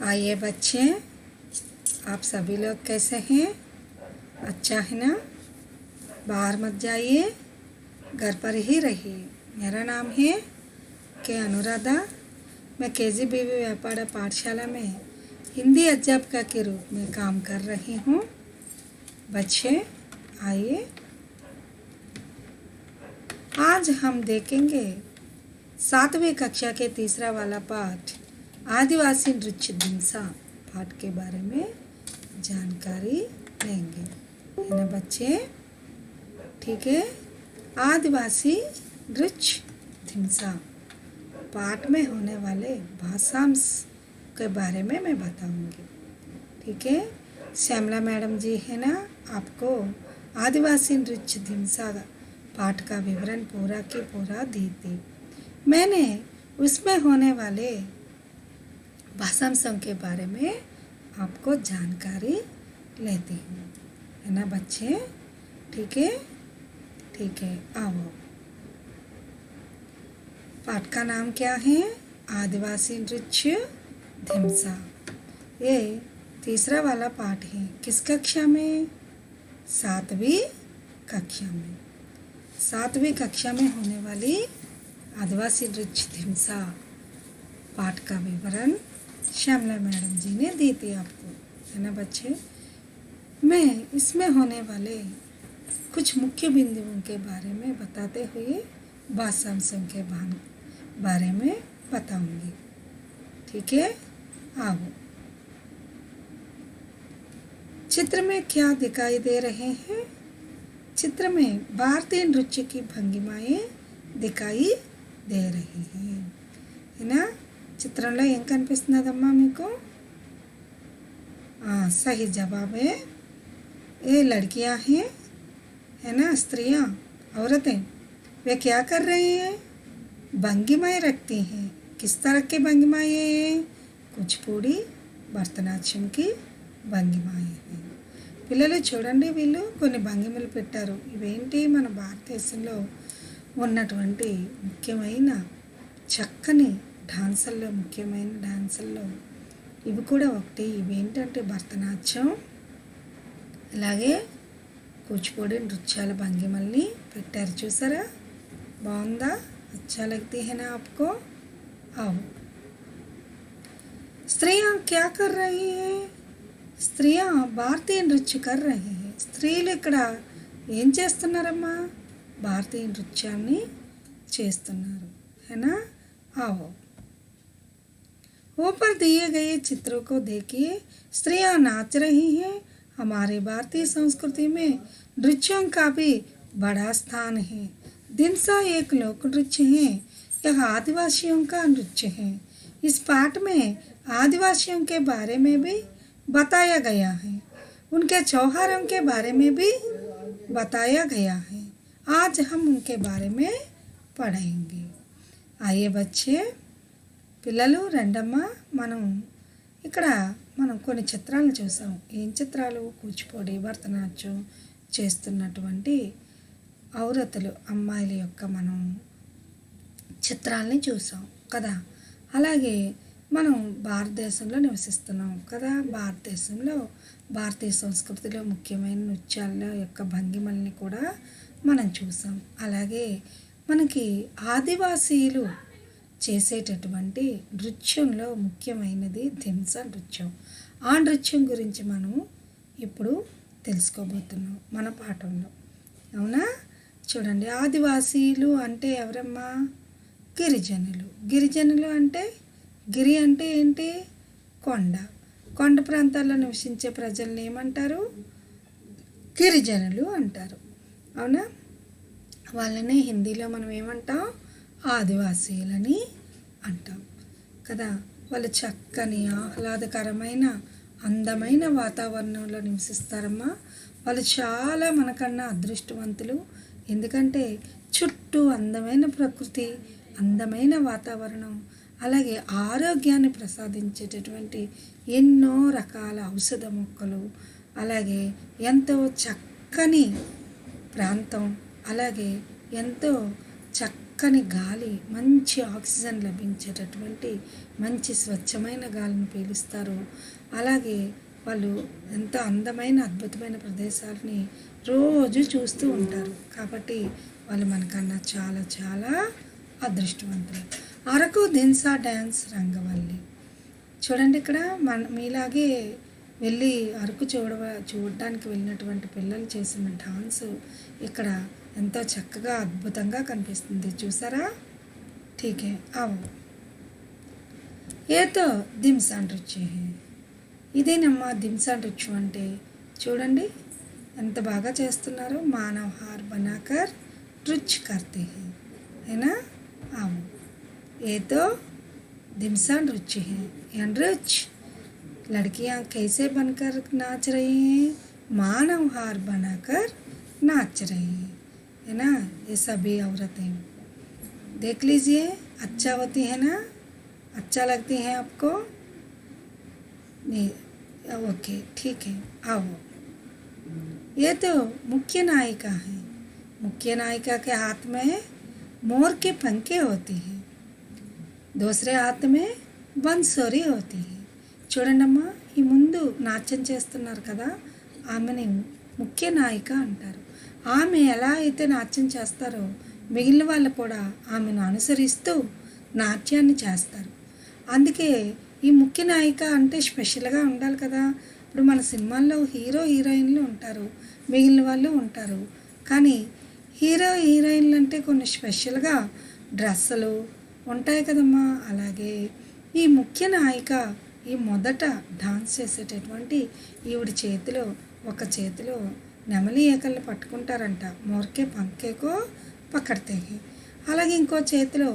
आइए बच्चे, आप सभी लोग कैसे हैं? अच्छा है ना? बाहर मत जाइए, घर पर ही रहिए। मेरा नाम है के अनुराधा। मैं KGBV व्यापार पाठशाला में हिंदी अध्यापिका के रूप में काम कर रही हूँ। बच्चे आइए, आज हम देखेंगे 7वीं कक्षा के तीसरा वाला पाठ आदिवासी नृत्य धिमसा पाठ के बारे में जानकारी लेंगे, है ना बच्चे? ठीक है, आदिवासी नृत्य धिमसा पाठ में होने वाले भाषांश के बारे में मैं बताऊंगी। ठीक है, श्यामला मैडम जी है ना, आपको आदिवासी नृत्य धिमसा पाठ का विवरण पूरा के पूरा दी थी। मैंने उसमें होने वाले भाषांशों के बारे में आपको जानकारी लेती हूँ, है ना बच्चे? ठीक है, ठीक है, आओ। पाठ का नाम क्या है? आदिवासी नृत्य धिमसा। ये तीसरा वाला पाठ है। किस कक्षा में? 7वीं कक्षा में। 7वीं कक्षा में होने वाली आदिवासी नृत्य धिमसा पाठ का विवरण श्यामला मैडम जी ने दी थी आपको, है ना बच्चे? मैं इसमें होने वाले कुछ मुख्य बिंदुओं के बारे में बताते हुए भाषांशों के बारे में बताऊंगी। ठीक है, आओ। चित्र में क्या दिखाई दे रहे हैं? चित्र में भारतीय नृत्य की भंगिमाएं दिखाई दे रही हैं, है ना? చిత్రంలో ఏం కనిపిస్తున్నదమ్మా మీకు? सही जवाब है। ये लड़कियां हैं, है ना, स्त्रियां, औरतें। वे क्या कर रही हैं? भंगिमाएं रखती हैं। किस तरह की भंगिमाएं हैं? కూచిపూడి, భరతనాట్యం की భంగిమాएं हैं। పిల్లలు చూడండి, వీళ్ళు కొన్ని భంగిమలు పెట్టారు. ఇవేంటి? మన భారతదేశంలో ఉన్నటువంటి ముఖ్యమైన చక్కని డాన్సుల్లో, ముఖ్యమైన డాన్సుల్లో ఇవి కూడా ఒకటి. ఇవేంటంటే భరతనాట్యం, అలాగే కూచిపూడి నృత్యాల భంగిమల్ని పెట్టారు. చూసారా? బాగుందా? अच्छा लगती है ना आपको? आओ। स्त्रियां क्या कर रही हैं? స్త్రీయా భారతీయ నృత్య కర్ రహీ హై. స్త్రీలు ఇక్కడ ఏం చేస్తున్నారమ్మా? భారతీయ నృత్యాన్ని చేస్తున్నారు, है ना? आओ। ऊपर दिए गए चित्रों को देखिए। स्त्रियां नाच रही हैं। हमारे भारतीय संस्कृति में नृत्यों का भी बड़ा स्थान है। धिमसा एक लोक नृत्य है। यह आदिवासियों का नृत्य है। इस पाठ में आदिवासियों के बारे में भी बताया गया है। उनके त्योहारों के बारे में भी बताया गया है। आज हम उनके बारे में पढ़ेंगे। आइए बच्चे, పిల్లలు రండమ్మా. మనం కొన్ని చిత్రాలను చూసాం. ఏం చిత్రాలు? కూచిపూడి, భరతనాట్యం చేస్తున్నటువంటి ఔరతులు, అమ్మాయిల యొక్క మనం చిత్రాలని చూసాం కదా. అలాగే మనం భారతదేశంలో నివసిస్తున్నాం కదా. భారతదేశంలో భారతీయ సంస్కృతిలో ముఖ్యమైన నృత్యాల యొక్క భంగిమల్ని కూడా మనం చూసాం. అలాగే మనకి ఆదివాసీలు చేసేటటువంటి నృత్యంలో ముఖ్యమైనది ధింసా నృత్యం. ఆ నృత్యం గురించి మనం ఇప్పుడు తెలుసుకోబోతున్నాం మన పాఠంలో, అవునా? చూడండి, ఆదివాసీలు అంటే ఎవరమ్మా? గిరిజనులు. గిరిజనులు అంటే, గిరి అంటే ఏంటి? కొండ. కొండ ప్రాంతాల్లో నివసించే ప్రజల్ని ఏమంటారు? గిరిజనులు అంటారు, అవునా? వాళ్ళని హిందీలో మనం ఏమంటాం? ఆదివాసీలని అంటాం కదా. వాళ్ళు చక్కని, ఆహ్లాదకరమైన, అందమైన వాతావరణంలో నివసిస్తారమ్మా. వాళ్ళు చాలా మనకన్నా అదృష్టవంతులు. ఎందుకంటే చుట్టూ అందమైన ప్రకృతి, అందమైన వాతావరణం, అలాగే ఆరోగ్యాన్ని ప్రసాదించేటటువంటి ఎన్నో రకాల ఔషధ మొక్కలు, అలాగే ఎంతో చక్కని ప్రాంతం, అలాగే ఎంతో చక్కని చక్కని గాలి, మంచి ఆక్సిజన్ లభించేటటువంటి మంచి స్వచ్ఛమైన గాలిని పీలుస్తారు. అలాగే వాళ్ళు ఎంతో అందమైన అద్భుతమైన ప్రదేశాలని రోజు చూస్తూ ఉంటారు. కాబట్టి వాళ్ళు మనకన్నా చాలా చాలా అదృష్టవంతులు. అరకు దిన్సా డ్యాన్స్ రంగవల్లి. చూడండి, ఇక్కడ మీలాగే వెళ్ళి అరకు చూడడానికి వెళ్ళినటువంటి పిల్లలు చేసిన డాన్స్ ఇక్కడ ఎంతో చక్కగా అద్భుతంగా కనిపిస్తుంది. చూసారా? ఠీకే అవు ఏతో దింసా నృత్యం. ఇదేనమ్మా దింసా నృత్యం అంటే. చూడండి ఎంత బాగా చేస్తున్నారు. మానవ్ హార్ బనాకర్ నృత్య కర్తే హై నా. అవు ఏతో దింసా नृत्य है। यह नृत्य लड़कियाँ कैसे बनकर नाच रही हैं? मानव हार बनाकर नाच रही हैं, है ना। ये सभी औरतें देख लीजिए, अच्छा होती है ना, अच्छा लगती हैं आपको? नहीं, ओके ठीक है। आओ, ये तो मुख्य नायिका है। मुख्य नायिका के हाथ में मोर के पंखे होती हैं, दूसरे हाथ में बंसोरी होती है। చూడండమ్మా, ఈ ముందు నాట్యం చేస్తున్నారు కదా, ఆమెని ముఖ్య నాయిక అంటారు. ఆమె ఎలా అయితే నాట్యం చేస్తారో మిగిలిన వాళ్ళు కూడా ఆమెను అనుసరిస్తూ నాట్యాన్ని చేస్తారు. అందుకే ఈ ముఖ్య నాయిక అంటే స్పెషల్గా ఉండాలి కదా. ఇప్పుడు మన సినిమాల్లో హీరో హీరోయిన్లు ఉంటారు, మిగిలిన వాళ్ళు ఉంటారు. కానీ హీరో హీరోయిన్లు అంటే కొన్ని స్పెషల్గా డ్రెస్సులు ఉంటాయి కదమ్మా. అలాగే ఈ ముఖ్య నాయిక ఈ మొదట డాన్స్ చేసేటటువంటి ఈవిడి చేతిలో ఒక చేతిలో నెమలి ఈకల్ని పట్టుకుంటారంట. మోర్కే పంకేకో పకడితే. అలాగే ఇంకో చేతిలో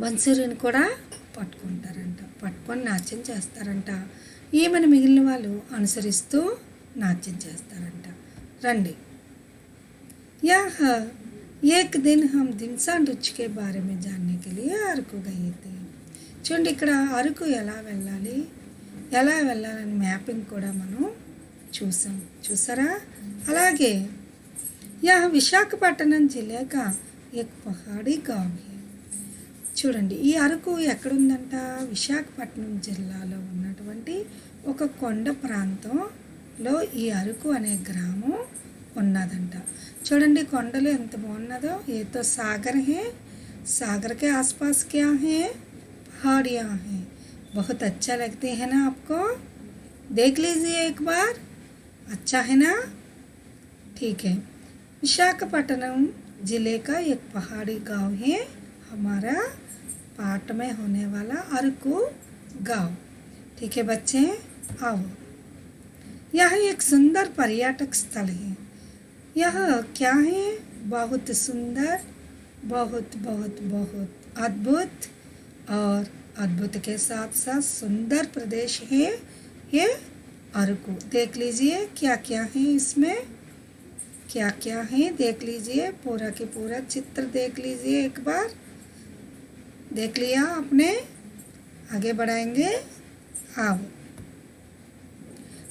బన్సూరిని కూడా పట్టుకుంటారంట. పట్టుకొని నాట్యం చేస్తారంట. ఈమెను మిగిలిన వాళ్ళు అనుసరిస్తూ నాట్యం చేస్తారంట. రండి. यह एक दिन हम दिनसा नृत्य के बारे में जानने के लिए अరకు गए थे। చూడండి, ఇక్కడ అరకు ఎలా వెళ్ళాలని మ్యాపింగ్ కూడా మనం చూసారా. అలాగే యా విశాఖపట్నం జిల్లాగా ఎక్ పహాడీ గావ్ హై. చూడండి, ఈ అరకు ఎక్కడుందంట? విశాఖపట్నం జిల్లాలో ఉన్నటువంటి ఒక కొండ ప్రాంతంలో ఈ అరకు అనే గ్రామం ఉన్నదంట. చూడండి కొండలు ఎంత బాగున్నదో. ఏతో సాగర్ है, सागर के आसपास क्या है? पहाड़ियाँ हैं। बहुत अच्छा लगते हैं ना आपको? देख लीजिए एक बार, अच्छा है ना? ठीक है। विशाखापट्टनम जिले का एक पहाड़ी गांव है हमारा पाठ में होने वाला अరకు गांव। ठीक है बच्चे, आओ। यह एक सुंदर पर्यटक स्थल है। यह क्या है? बहुत सुंदर, बहुत बहुत बहुत अद्भुत और अद्भुत के साथ साथ सुंदर प्रदेश है ये अరకు। देख लीजिए क्या क्या है इसमें, क्या क्या है देख लीजिए। पूरा के पूरा चित्र देख लीजिए एक बार। देख लिया आपने? आगे बढ़ाएंगे। आओ।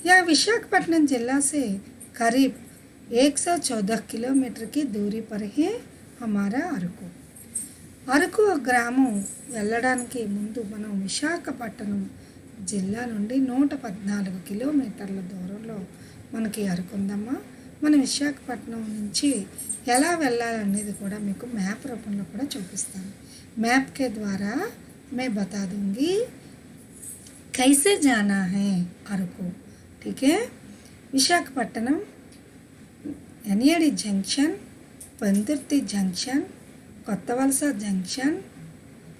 यह विशाखापट्टनम जिला से करीब 114 किलोमीटर की दूरी पर है हमारा अరకు। అరకు గ్రామం వెళ్ళడానికి ముందు మనం విశాఖపట్నం జిల్లా నుండి 114 కిలోమీటర్ల దూరంలో మనకి అరకు ఉందమ్మా. మన విశాఖపట్నం నుంచి ఎలా వెళ్ళాలనేది కూడా మీకు మ్యాప్ రూపంలో కూడా చూపిస్తాను. मैप के द्वारा मैं बता दूंगी कैसे जाना है अరకు। ठीक है। विशाखपट्टनम ఎనియడి junction, Pendurthi junction, Kothavalasa junction,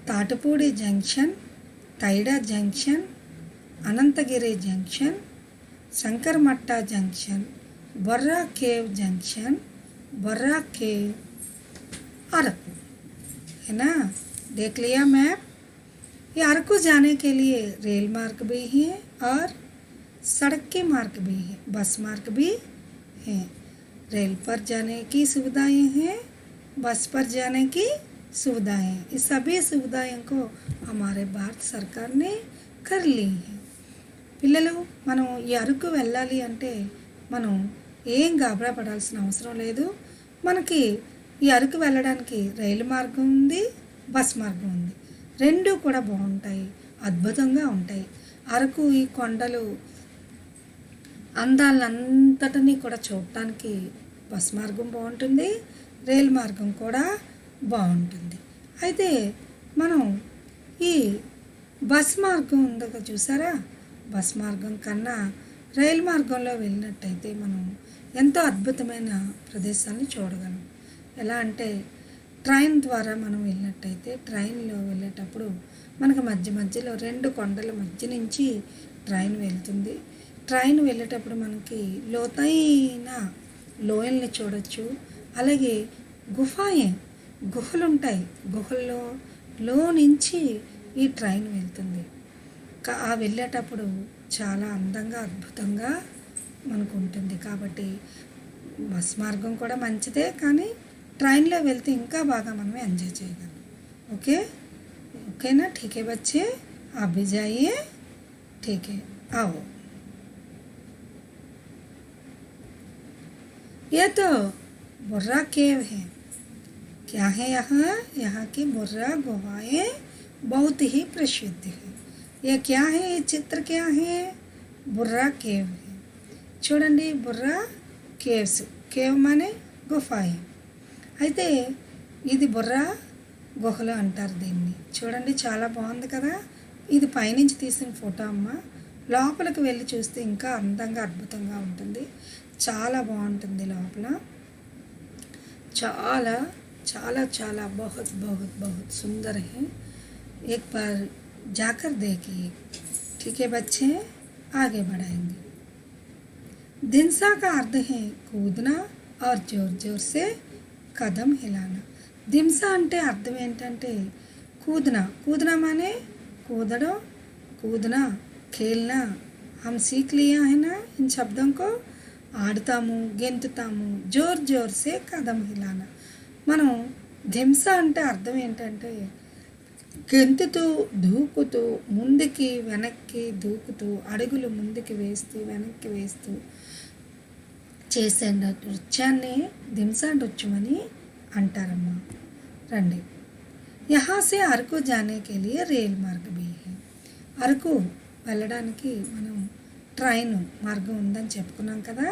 Tatipudi junction, Tyada junction, Ananthagiri junction, Shankaramatta junction, Borra cave junction, Borra cave Araku, है ना। देख लिया मैप। ये अరకు जाने के लिए रेल मार्ग भी है और सड़क के मार्ग भी है, बस मार्ग भी है। रेल पर जाने की सुविधाएं हैं, बस पर जाने की सुविधाएं हैं। इस सभी सुविधाओं को हमारे भारत सरकार ने कर ली है। పిల్లలు, మనం ఈ అరకు వెళ్ళాలి అంటే మనం ఏం గాబరా పడాల్సిన అవసరం లేదు. మనకి ఈ అరకు వెళ్ళడానికి రైలు మార్గం ఉంది, బస్ మార్గం ఉంది. రెండు కూడా బాగుంటాయి, అద్భుతంగా ఉంటాయి. అరకు ఈ కొండలు అందాలంతటినీ కూడా చూడటానికి బస్ మార్గం బాగుంటుంది, రైలు మార్గం కూడా బాగుంటుంది. అయితే మనం ఈ బస్ మార్గం ఉందో చూసారా, బస్ మార్గం కన్నా రైలు మార్గంలో వెళ్ళినట్టయితే మనం ఎంతో అద్భుతమైన ప్రదేశాలను చూడగలం. ఎలా అంటే ట్రైన్ ద్వారా మనం వెళ్ళినట్టయితే ట్రైన్లో వెళ్ళేటప్పుడు మనకు మధ్య మధ్యలో రెండు కొండల మధ్య నుంచి ట్రైన్ వెళ్తుంది. ట్రైన్ వెళ్ళేటప్పుడు మనకి లోతైన లోయల్ని చూడొచ్చు. అలాగే గుహలు ఉంటాయి, గుహల్లో నుంచి ఈ ట్రైన్ వెళ్తుంది. ఆ వెళ్ళేటప్పుడు చాలా అందంగా అద్భుతంగా మనకు ఉంటుంది. కాబట్టి బస్ మార్గం కూడా మంచిదే, కానీ ట్రైన్లో వెళ్తే ఇంకా బాగా మనం ఎంజాయ్ చేయగలం. ఓకేనా? ठीक है बच्चे, आप भी जाइए. ठीक है, आओ. ये तो बुर्रा केव है. क्या है यहाँ की बुर्रा गुफाएं बहुत ही प्रसिद्ध है. ये क्या है, ये चित्र क्या है? बुर्रा केव है. చూడండి, బుర్రా కేవ్స్, కేవ్ మానే గుఫాయి. అయితే ఇది బుర్రా గుహలు అంటారు దీన్ని. చూడండి, చాలా బాగుంది కదా. ఇది పైనుంచి తీసిన ఫోటో అమ్మ. లోపలికి వెళ్ళి చూస్తే ఇంకా అందంగా అద్భుతంగా ఉంటుంది, చాలా బాగుంటుంది లోపల. చాలా చాలా చాలా बहुत बहुत बहुत सुंदर है. एक बार जाकर देखिए. ठीक है बच्चे, आगे बढ़ाएंगे. धिंसा का अर्थ है कूदना और जोर जोर से कदम हिलाना. ధింసా అంటే అర్థం ఏంటంటే కూదనా మానే కూదడం, కూదనా ఖేల్నా. हम सीख लिया है ना इन शब्दों को. ఆడుతాము, గెంతుతాము, జోర్ జోర్ సే కదం హిలానా. మనం ధింస అంటే అర్థం ఏంటంటే గెంతుతూ, దూకుతూ, ముందుకి వెనక్కి దూకుతూ, అడుగులు ముందుకి వేస్తూ వెనక్కి వేస్తూ చేసే నృత్యాన్ని ధింసా నృత్యమని అంటారమ్మా. రండి, यहाँ से అరకు जाने के लिए रेल मार्ग भी है. అరకు వెళ్ళడానికి మనం ట్రైన్ మార్గం ఉందని చెప్పుకున్నాం కదా.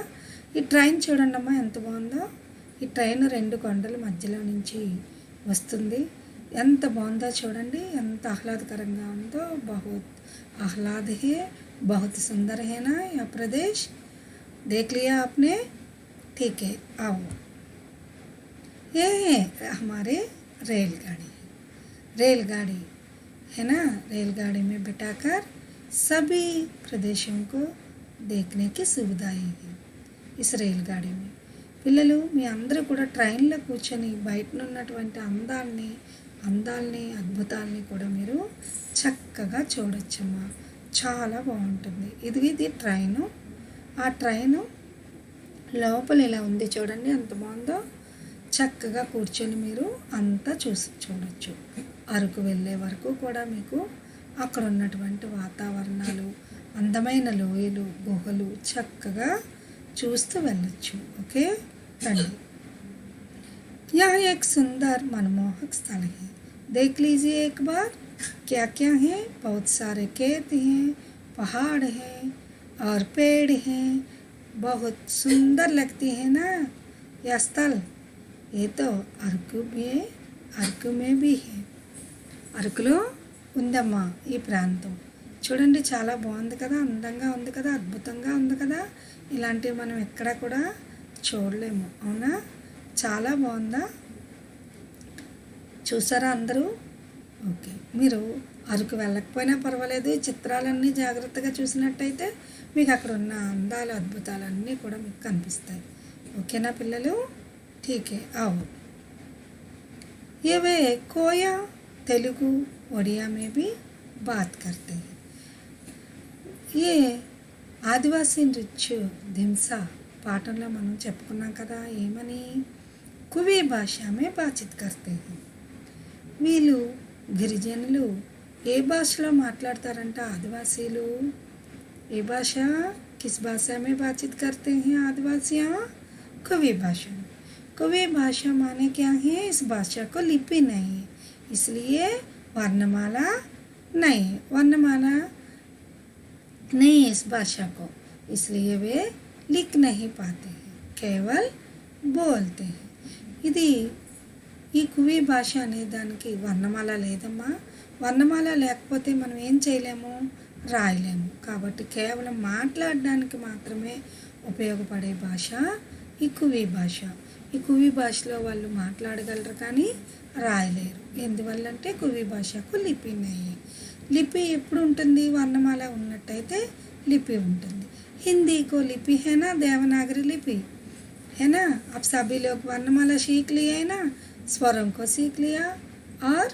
ఈ ట్రైన్ చూడండి అమ్మా ఎంత బాగుందో. ఈ ట్రైన్ రెండు కొండల మధ్యలో నుంచి వస్తుంది. ఎంత బాగుందో చూడండి, ఎంత ఆహ్లాదకరంగా ఉందో. బహుత్ ఆహ్లాద హే, బహుత్ సుందర్ హే నా యా ప్రదేశ్. देख लिया आपने? ठीक है, आओ. ये है हमारे रेलगाड़ी है ना. रेलगाड़ी में बिठाकर सभी प्रदेशों को देखने की सुविधा है इस रेलगाड़ी में. పిల్లలు మీ అందరూ కూడా ట్రైన్లో కూర్చొని బయట ఉన్నటువంటి అందాల్ని అద్భుతాలని కూడా మీరు చక్కగా చూడొచ్చమ్మా. చాలా బాగుంటుంది. ఇది ట్రైను. ఆ ట్రైను లోపల ఇలా ఉంది చూడండి, ఎంత బాగుందో. చక్కగా కూర్చొని మీరు అంతా చూడొచ్చు. అరకు వెళ్ళే వరకు కూడా మీకు అక్కడ ఉన్నటువంటి వాతావరణాలు, అందమైన లోయలు, గుహలు చక్కగా చూస్తూ వెళ్ళొచ్చు. ఓకే రండి. यहाँ एक सुंदर मनमोहक स्थल है. देख लीजिए एक बार. क्या क्या है? बहुत सारे खेत हैं, पहाड़ हैं और पेड़ हैं. बहुत सुंदर लगती है ना यह स्थल. ये तो అరకు में भी है. అరకులో ఉందమ్మా ఈ ప్రాంతం. చూడండి, చాలా బాగుంది కదా, అందంగా ఉంది కదా, అద్భుతంగా ఉంది కదా. ఇలాంటివి మనం ఎక్కడ కూడా చూడలేము, అవునా? చాలా బాగుందా? చూసారా అందరూ? ఓకే, మీరు అరకు వెళ్ళకపోయినా పర్వాలేదు, ఈ చిత్రాలన్నీ జాగ్రత్తగా చూసినట్టయితే మీకు అక్కడ ఉన్న అందాలు, అద్భుతాలన్నీ కూడా మీకు కనిపిస్తాయి. ఓకేనా పిల్లలు? ఠీకే, आओ. ये वे कोया, तेलुगु, ओडिया में भी बात करते हैं. ये ఆదివాసీ నృత్య ధింసా పాఠంలో మనం చెప్పుకున్నాం కదా. ఏమని? కువీ భాషమే బాచిత్ కర్తే హై. వీళ్ళు గిరిజనులు ఏ భాషలో మాట్లాడతారంట ఆదివాసీలు? ఏ భాష? కిస్ భాష మే బాచిత్ కర్తే హై ఆదివాసియా? కువీ భాష. कुवी भाषा माने क्या है, इस भाषा को लिपि नहीं है, इसलिए वर्णमाला नहीं है, वर्णमाला नहीं है इस भाषा को, इसलिए वे लिख नहीं पाते हैं, केवल बोलते हैं. ఇది ఈ కువి భాష అనే దానికి వర్ణమాల లేదమ్మా. వర్ణమాల లేకపోతే మనం ఏం చేయలేము, రాయలేము. కాబట్టి కేవలం మాట్లాడడానికి మాత్రమే ఉపయోగపడే భాష ఈ కువి భాష. ఈ కువి భాషలో వాళ్ళు మాట్లాడగలరు కానీ రాయలేరు. ఎందువల్లంటే కువి భాషకు లిపి नहीं. లిపి ఎప్పుడు ఉంటుంది, వర్ణమాల ఉన్నట్టయితే లిపి ఉంటుంది. हिंदी को लिपि है ना, देवनागरी लिपि है ना. अब सभी लोग वर्णमाला सीख लिए है ना, स्वरों को सीख लिया और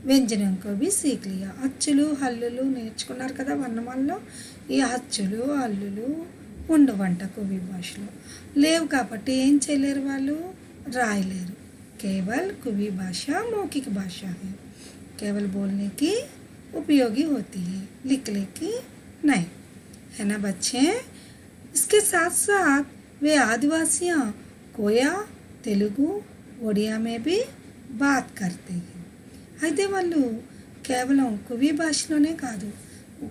వ్యంజనం को भी सीख लिया. అచ్చులు హల్లులు నేర్చుకున్నారు కదా వర్ణమాలలో. ఈ అచ్చులు హల్లులు ఉండవంట కువి భాషలో, లేవు కాబట్టి ఏం చేయలేరు వాళ్ళు, రాయలేరు. केवल कुवी भाषा मौखिक भाषा है, केवल बोलने की उपयोगी होती है, लिखने की नहीं, है ना बच्चे. इसके साथ साथ वे आदिवासियाँ कोया, तेलुगु, ओडिया में भी बात करते हैं. అయితే వాళ్ళు కేవలం కువి భాషలోనే కాదు,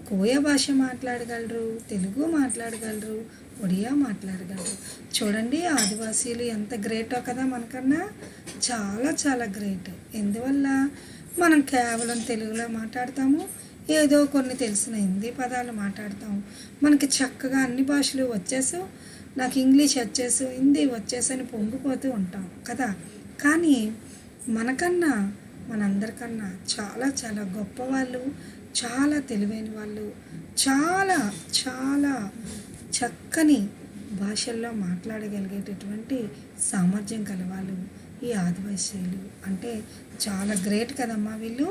కోయ భాష మాట్లాడగలరు, తెలుగు మాట్లాడగలరు, ఒడియా మాట్లాడగలరు. చూడండి ఆదివాసీలు ఎంత గ్రేటో కదా, మనకన్నా చాలా చాలా గ్రేట్. ఎందువల్ల మనం కేవలం తెలుగులో మాట్లాడతాము, ఏదో కొన్ని తెలిసిన హిందీ పదాలు మాట్లాడతాము. మనకి చక్కగా అన్ని భాషలు వచ్చేసు, నాకు ఇంగ్లీష్ వచ్చేసు, హిందీ వచ్చేసు అని పొంగిపోతూ ఉంటాం కదా. కానీ మనకన్నా మనందరికన్నా చాలా చాలా గొప్పవాళ్ళు, చాలా తెలివైన వాళ్ళు, చాలా చాలా చక్కని భాషల్లో మాట్లాడగలిగేటటువంటి సామర్థ్యం కలవాళ్ళు ఈ ఆదివాసీలు. అంటే చాలా గ్రేట్ కదమ్మా వీళ్ళు.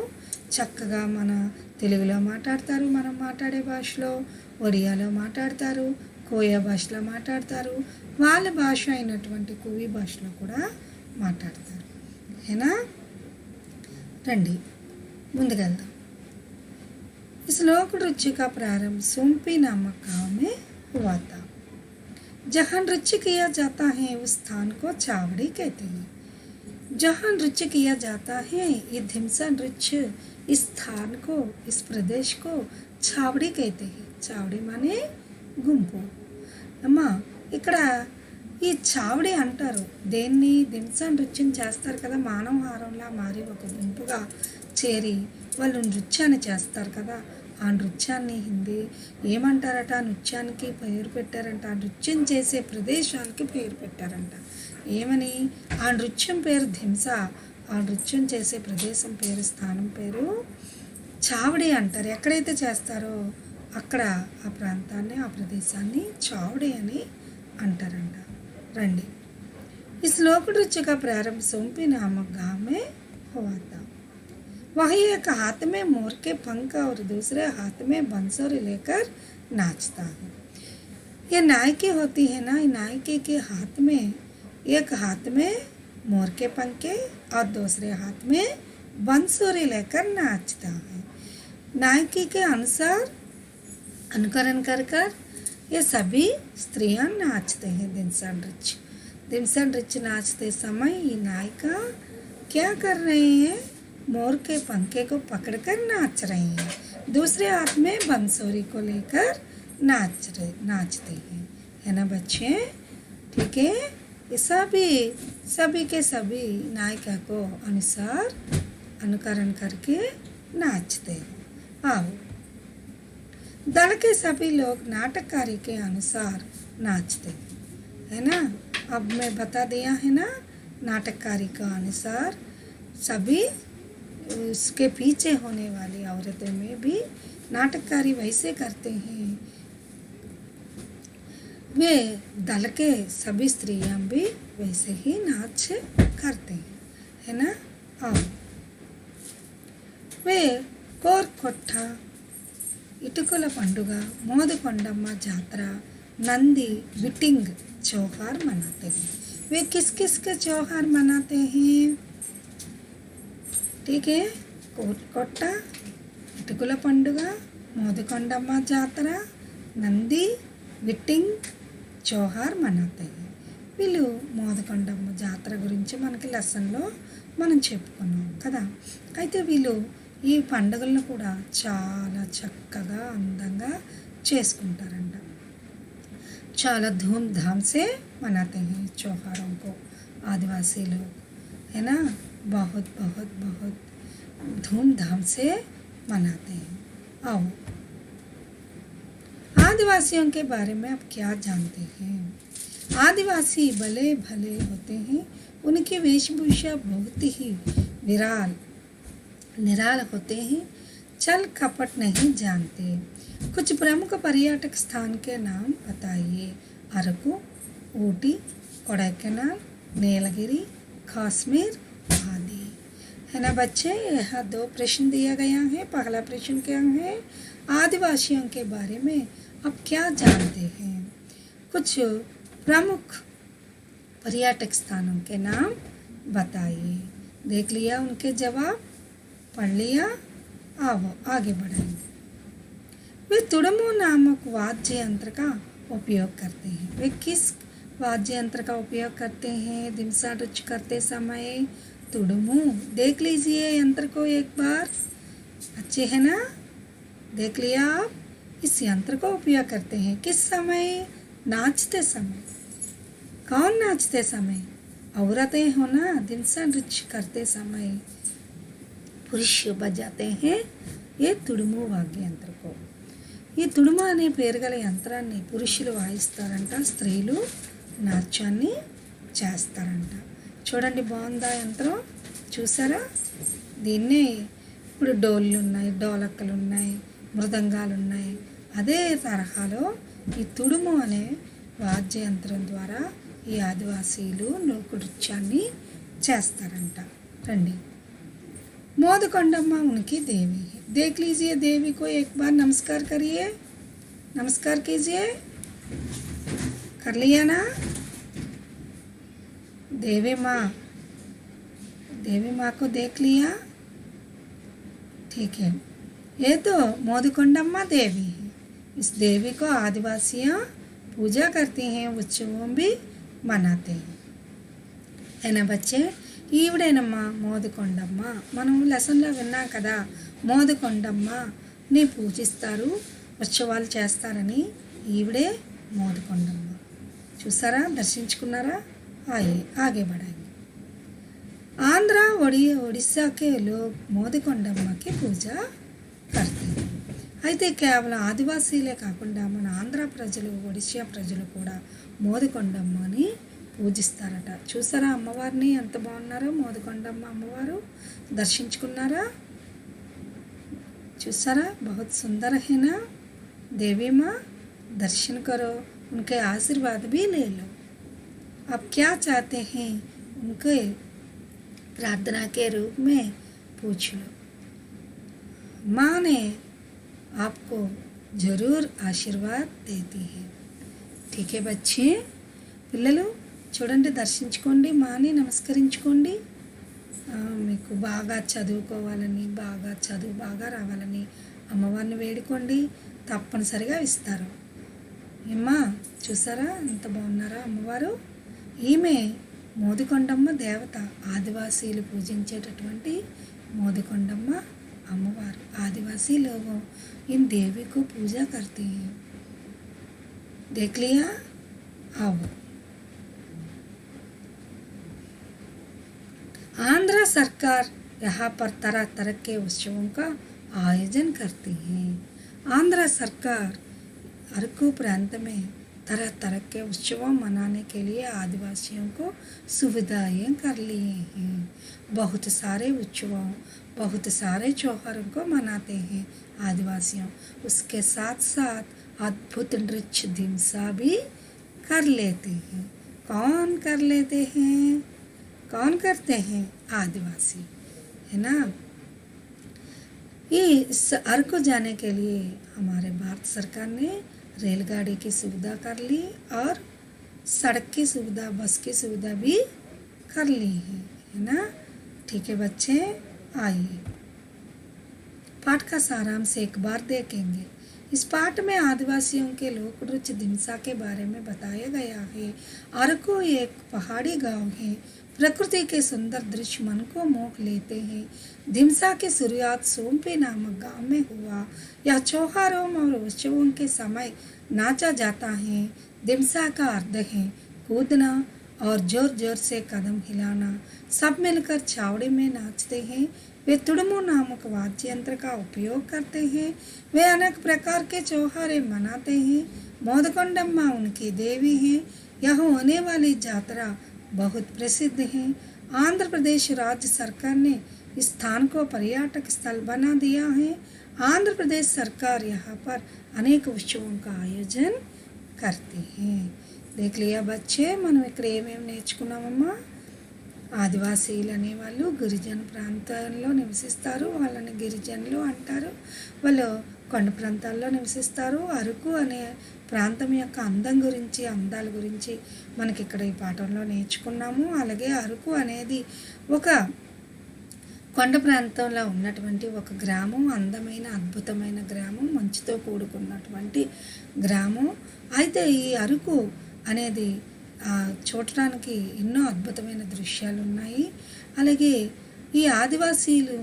చక్కగా మన తెలుగులో మాట్లాడతారు, మనం మాట్లాడే భాషలో, ఒడియాలో మాట్లాడతారు, కోయా భాషలో మాట్లాడతారు, వాళ్ళ భాష అయినటువంటి కువి భాషలో కూడా మాట్లాడతారు. ఏనా రండి ముందుకెళ్దాం. इस लोक नृत्य का प्रारंभ सोमपी नामक गाँव में हुआ था. जहाँ नृत्य किया जाता है उस स्थान को चावड़ी कहते हैं. जहाँ नृत्य किया जाता है, ये धिमसा नृत्य इस स्थान को, इस प्रदेश को చావడి कहते हैं. చావడి माने గుంపు. అమ్మా ఇక్కడ ఈ చావడి అంటారు దేన్ని, దింస నృత్యం చేస్తారు కదా, మానవహారంలా మారి ఒక గుంపుగా చేరి వాళ్ళు నృత్యాన్ని చేస్తారు కదా. ఆ నృత్యాన్ని హిందీ ఏమంటారట, ఆ నృత్యానికి పేరు పెట్టారంట, ఆ నృత్యం చేసే ప్రదేశానికి పేరు పెట్టారంట. ఏమని, ఆ నృత్యం పేరు ధింస, ఆ నృత్యం చేసే ప్రదేశం పేరు, స్థానం పేరు చావడి అంటారు. ఎక్కడైతే చేస్తారో అక్కడ ఆ ప్రాంతాన్ని, ఆ ప్రదేశాన్ని చావడి అని అంటారంట. రండి. इस लोक नृत्य का प्रारंभ सोमपी नामक गाँव में हुआ था. वही एक हाथ में मोर के पंख और दूसरे हाथ में बंसुरी लेकर नाचता है. ये नायकी होती है ना, नायकी के हाथ में, एक हाथ में मोर के पंखे और दूसरे हाथ में बंसुरी लेकर नाचता है. नायकी के अनुसार अनुकरण कर कर ये सभी स्त्रियां नाचते हैं दिमसा नृत्य. दिमसा नृत्य नाचते समय ये नायिका क्या कर रहे हैं, मोर के पंखे को पकड़कर नाच रही हैं, दूसरे हाथ में बंसुरी को लेकर नाचते हैं. है ना बच्चे, ठीक है. ये सभी के सभी नायिका को अनुसार अनुकरण करके नाचते हैं. आओ, दल के सभी लोग नाटककारी के अनुसार नाचते हैं, है ना. अब मैं बता दिया है ना, नाटककारी का अनुसार सभी उसके पीछे होने वाली औरतें में भी नाटककारी वैसे करते हैं. वे दल के सभी स्त्रियां भी वैसे ही नाच करते हैं, है ना. आओ, वे కోర్కొట్ట, ఇటుకల పండుగ, మోదకొండమ్మ జాతర, नंदी बिटिंग त्योहार मनाते हैं. वे किस किस के त्योहार मनाते हैं, ठीक है. కోట్కొట్ట, ఇటుకల పండుగ, మోదకొండమ్మ జాతర, నంది బిట్టింగ్ त्योहार मनाते हैं. వీళ్ళు మోదకొండమ్మ జాతర గురించి మనకి లెసన్లో మనం చెప్పుకున్నాం కదా. అయితే వీళ్ళు ఈ పండుగలను కూడా చాలా చక్కగా అందంగా చేసుకుంటారంట. చాలా धूमधाम से मनाते हैं त्योहारों को आदिवासी लोग, है ना. बहुत बहुत बहुत धूमधाम से मनाते हैं. आओ आदिवासियों के बारे में आप क्या जानते हैं? आदिवासी भले भले होते हैं. उनकी वेशभूषा बहुत ही विराल निराल होते हैं. चल कपट नहीं जानते. कुछ प्रमुख पर्यटक स्थान के नाम बताइए. अरकू, ऊटी, कोडाईकनाल, नीलगिरी, कश्मीर आदि, है ना बच्चे. यहाँ 2 प्रश्न दिया गया है. पहला प्रश्न क्या है? आदिवासियों के बारे में आप क्या जानते हैं? कुछ प्रमुख पर्यटक स्थानों के नाम बताइए. देख लिया उनके जवाब, पढ़ लिया. आओ आगे बढ़ेंगे. वे तुड़मू नामक वाद्य यंत्र का उपयोग करते हैं. वे किस वाद्य यंत्र का उपयोग करते हैं दिमसा नृत्य करते समय? तुड़मू. देख लीजिए यंत्र को एक बार, अच्छे है ना. देख लिया आप. इस यंत्र को उपयोग करते हैं किस समय? नाचते समय. कौन नाचते समय? औरतें हो ना. दिमसा नृत्य करते समय पुरुष बजाते हैं ये तुड़मू वाद्य यंत्र को. ఈ తుడుమ అనే పేరు గల యంత్రాన్ని పురుషులు వాయిస్తారంట, స్త్రీలు నాట్యాన్ని చేస్తారంట. చూడండి బాగుందా యంత్రం, చూసారా. దీన్నే ఇప్పుడు డోళ్ళు ఉన్నాయి, డోలక్కలు ఉన్నాయి, మృదంగాలు ఉన్నాయి. అదే తరహాలో ఈ తుడుము అనే వాద్య యంత్రం ద్వారా ఈ ఆదివాసీలు నృత్యాన్ని చేస్తారంట. రండి. मोदकोंडम्मा उनकी देवी है. देख लीजिए देवी को एक बार. नमस्कार करिए. नमस्कार कीजिए. कर लिया ना. देवी माँ को देख लिया. ठीक है. ये तो मोदकोंडम्मा देवी है. इस देवी को आदिवासियाँ पूजा करती हैं, उत्सवों भी मनाते हैं, है ना बच्चे. ఈవిడేనమ్మా మోదకొండమ్మ. మనం లెసన్లో విన్నాం కదా, మోదకొండమ్మని పూజిస్తారు, ఉత్సవాలు చేస్తారని. ఈవిడే మోదకొండమ్మ. చూసారా, దర్శించుకున్నారా. ఆగే బడాయి. ఆంధ్ర ఒడిస్సా के लोग మోదకొండమ్మ की పూజ करते हैं. అయితే కేవలం ఆదివాసీలే కాకుండా మన ఆంధ్ర ప్రజలు, ఒడిశా ప్రజలు కూడా మోదకొండమ్మని పూజిస్తారట. చూసారా అమ్మవారిని ఎంత బాగున్నారో. మోదకొండమ్మ అమ్మవారు దర్శించుకున్నారా. చూసారా, बहुत सुंदर है ना. देवी माँ दर्शन करो, उनके आशीर्वाद भी ले लो. आप क्या चाहते हैं उनके प्रार्थना के रूप में पूछ लो. माँ ने आपको ज़रूर आशीर्वाद देती है. ठीक है बच्चे. పిల్లలు చూడండి, దర్శించుకోండి, మాని నమస్కరించుకోండి. మీకు బాగా చదువుకోవాలని, చదువు బాగా రావాలని అమ్మవారిని వేడుకోండి. తప్పనిసరిగా ఇస్తారు. ఏమ్మా చూసారా ఎంత బాగున్నారా అమ్మవారు. ఈమె మోదకొండమ్మ దేవత. ఆదివాసీలు పూజించేటటువంటి మోదకొండమ్మ అమ్మవారు. आदिवासी लोगों इन देवी को पूजा करते हैं. देख लिया. आओ. आंध्र सरकार यहाँ पर तरह तरह के उत्सवों का आयोजन करती है. आंध्र सरकार अरकू प्रांत में तरह तरह के उत्सव मनाने के लिए आदिवासियों को सुविधाएं कर लिए हैं. बहुत सारे उत्सवों, बहुत सारे त्योहारों को मनाते हैं आदिवासियों. उसके साथ साथ अद्भुत नृत्य दिमसा भी कर लेते हैं. कौन कर लेते हैं? कौन करते हैं? आदिवासी, है ना. इस अरकू जाने के लिए हमारे भारत सरकार ने रेलगाड़ी की सुविधा कर ली और सड़क की सुविधा, बस की सुविधा भी कर ली है ना. ठीक है बच्चे, आइए पाठ का सारांश एक बार देखेंगे. इस पाठ में आदिवासियों के लोक नृत्य दिमसा के बारे में बताया गया है। अरकू एक पहाड़ी गांव है। प्रकृति के सुंदर दृश्य मन को मोह लेते हैं। दिमसा की शुरुआत सोमपी नामक गांव में हुआ। यह त्योहारों और उत्सवों के समय नाचा जाता है। दिमसा का अर्थ है कूदना और जोर जोर से कदम हिलाना। सब मिलकर छावड़ी में नाचते हैं। वे तुड़मू नामक वाद्य यंत्र का उपयोग करते हैं। वे अनेक प्रकार के त्योहार मनाते हैं। मोदकोंडम्मा उनकी देवी हैं। यह होने वाली यात्रा बहुत प्रसिद्ध है। आंध्र प्रदेश राज्य सरकार ने इस स्थान को पर्यटक स्थल बना दिया है। आंध्र प्रदेश सरकार यहाँ पर अनेक उत्सवों का आयोजन करती है। देख लिया बच्चे, మనం ఇక్కడ ఏమేమి నేర్చుకున్నామమ్మా? ఆదివాసీలు అనేవాళ్ళు గిరిజన ప్రాంతాల్లో నివసిస్తారు. వాళ్ళని గిరిజనులు అంటారు. వాళ్ళు కొండ ప్రాంతాల్లో నివసిస్తారు. అరకు అనే ప్రాంతం యొక్క అందాల గురించి మనకి ఇక్కడ ఈ పాఠంలో నేర్చుకున్నాము. అలాగే అరకు అనేది ఒక కొండ ప్రాంతంలో ఉన్నటువంటి ఒక గ్రామం. అందమైన అద్భుతమైన గ్రామం, మంచుతో కూడుకున్నటువంటి గ్రామం. అయితే ఈ అరకు అనేది చూడటానికి ఎన్నో అద్భుతమైన దృశ్యాలు ఉన్నాయి. అలాగే ఈ ఆదివాసీలు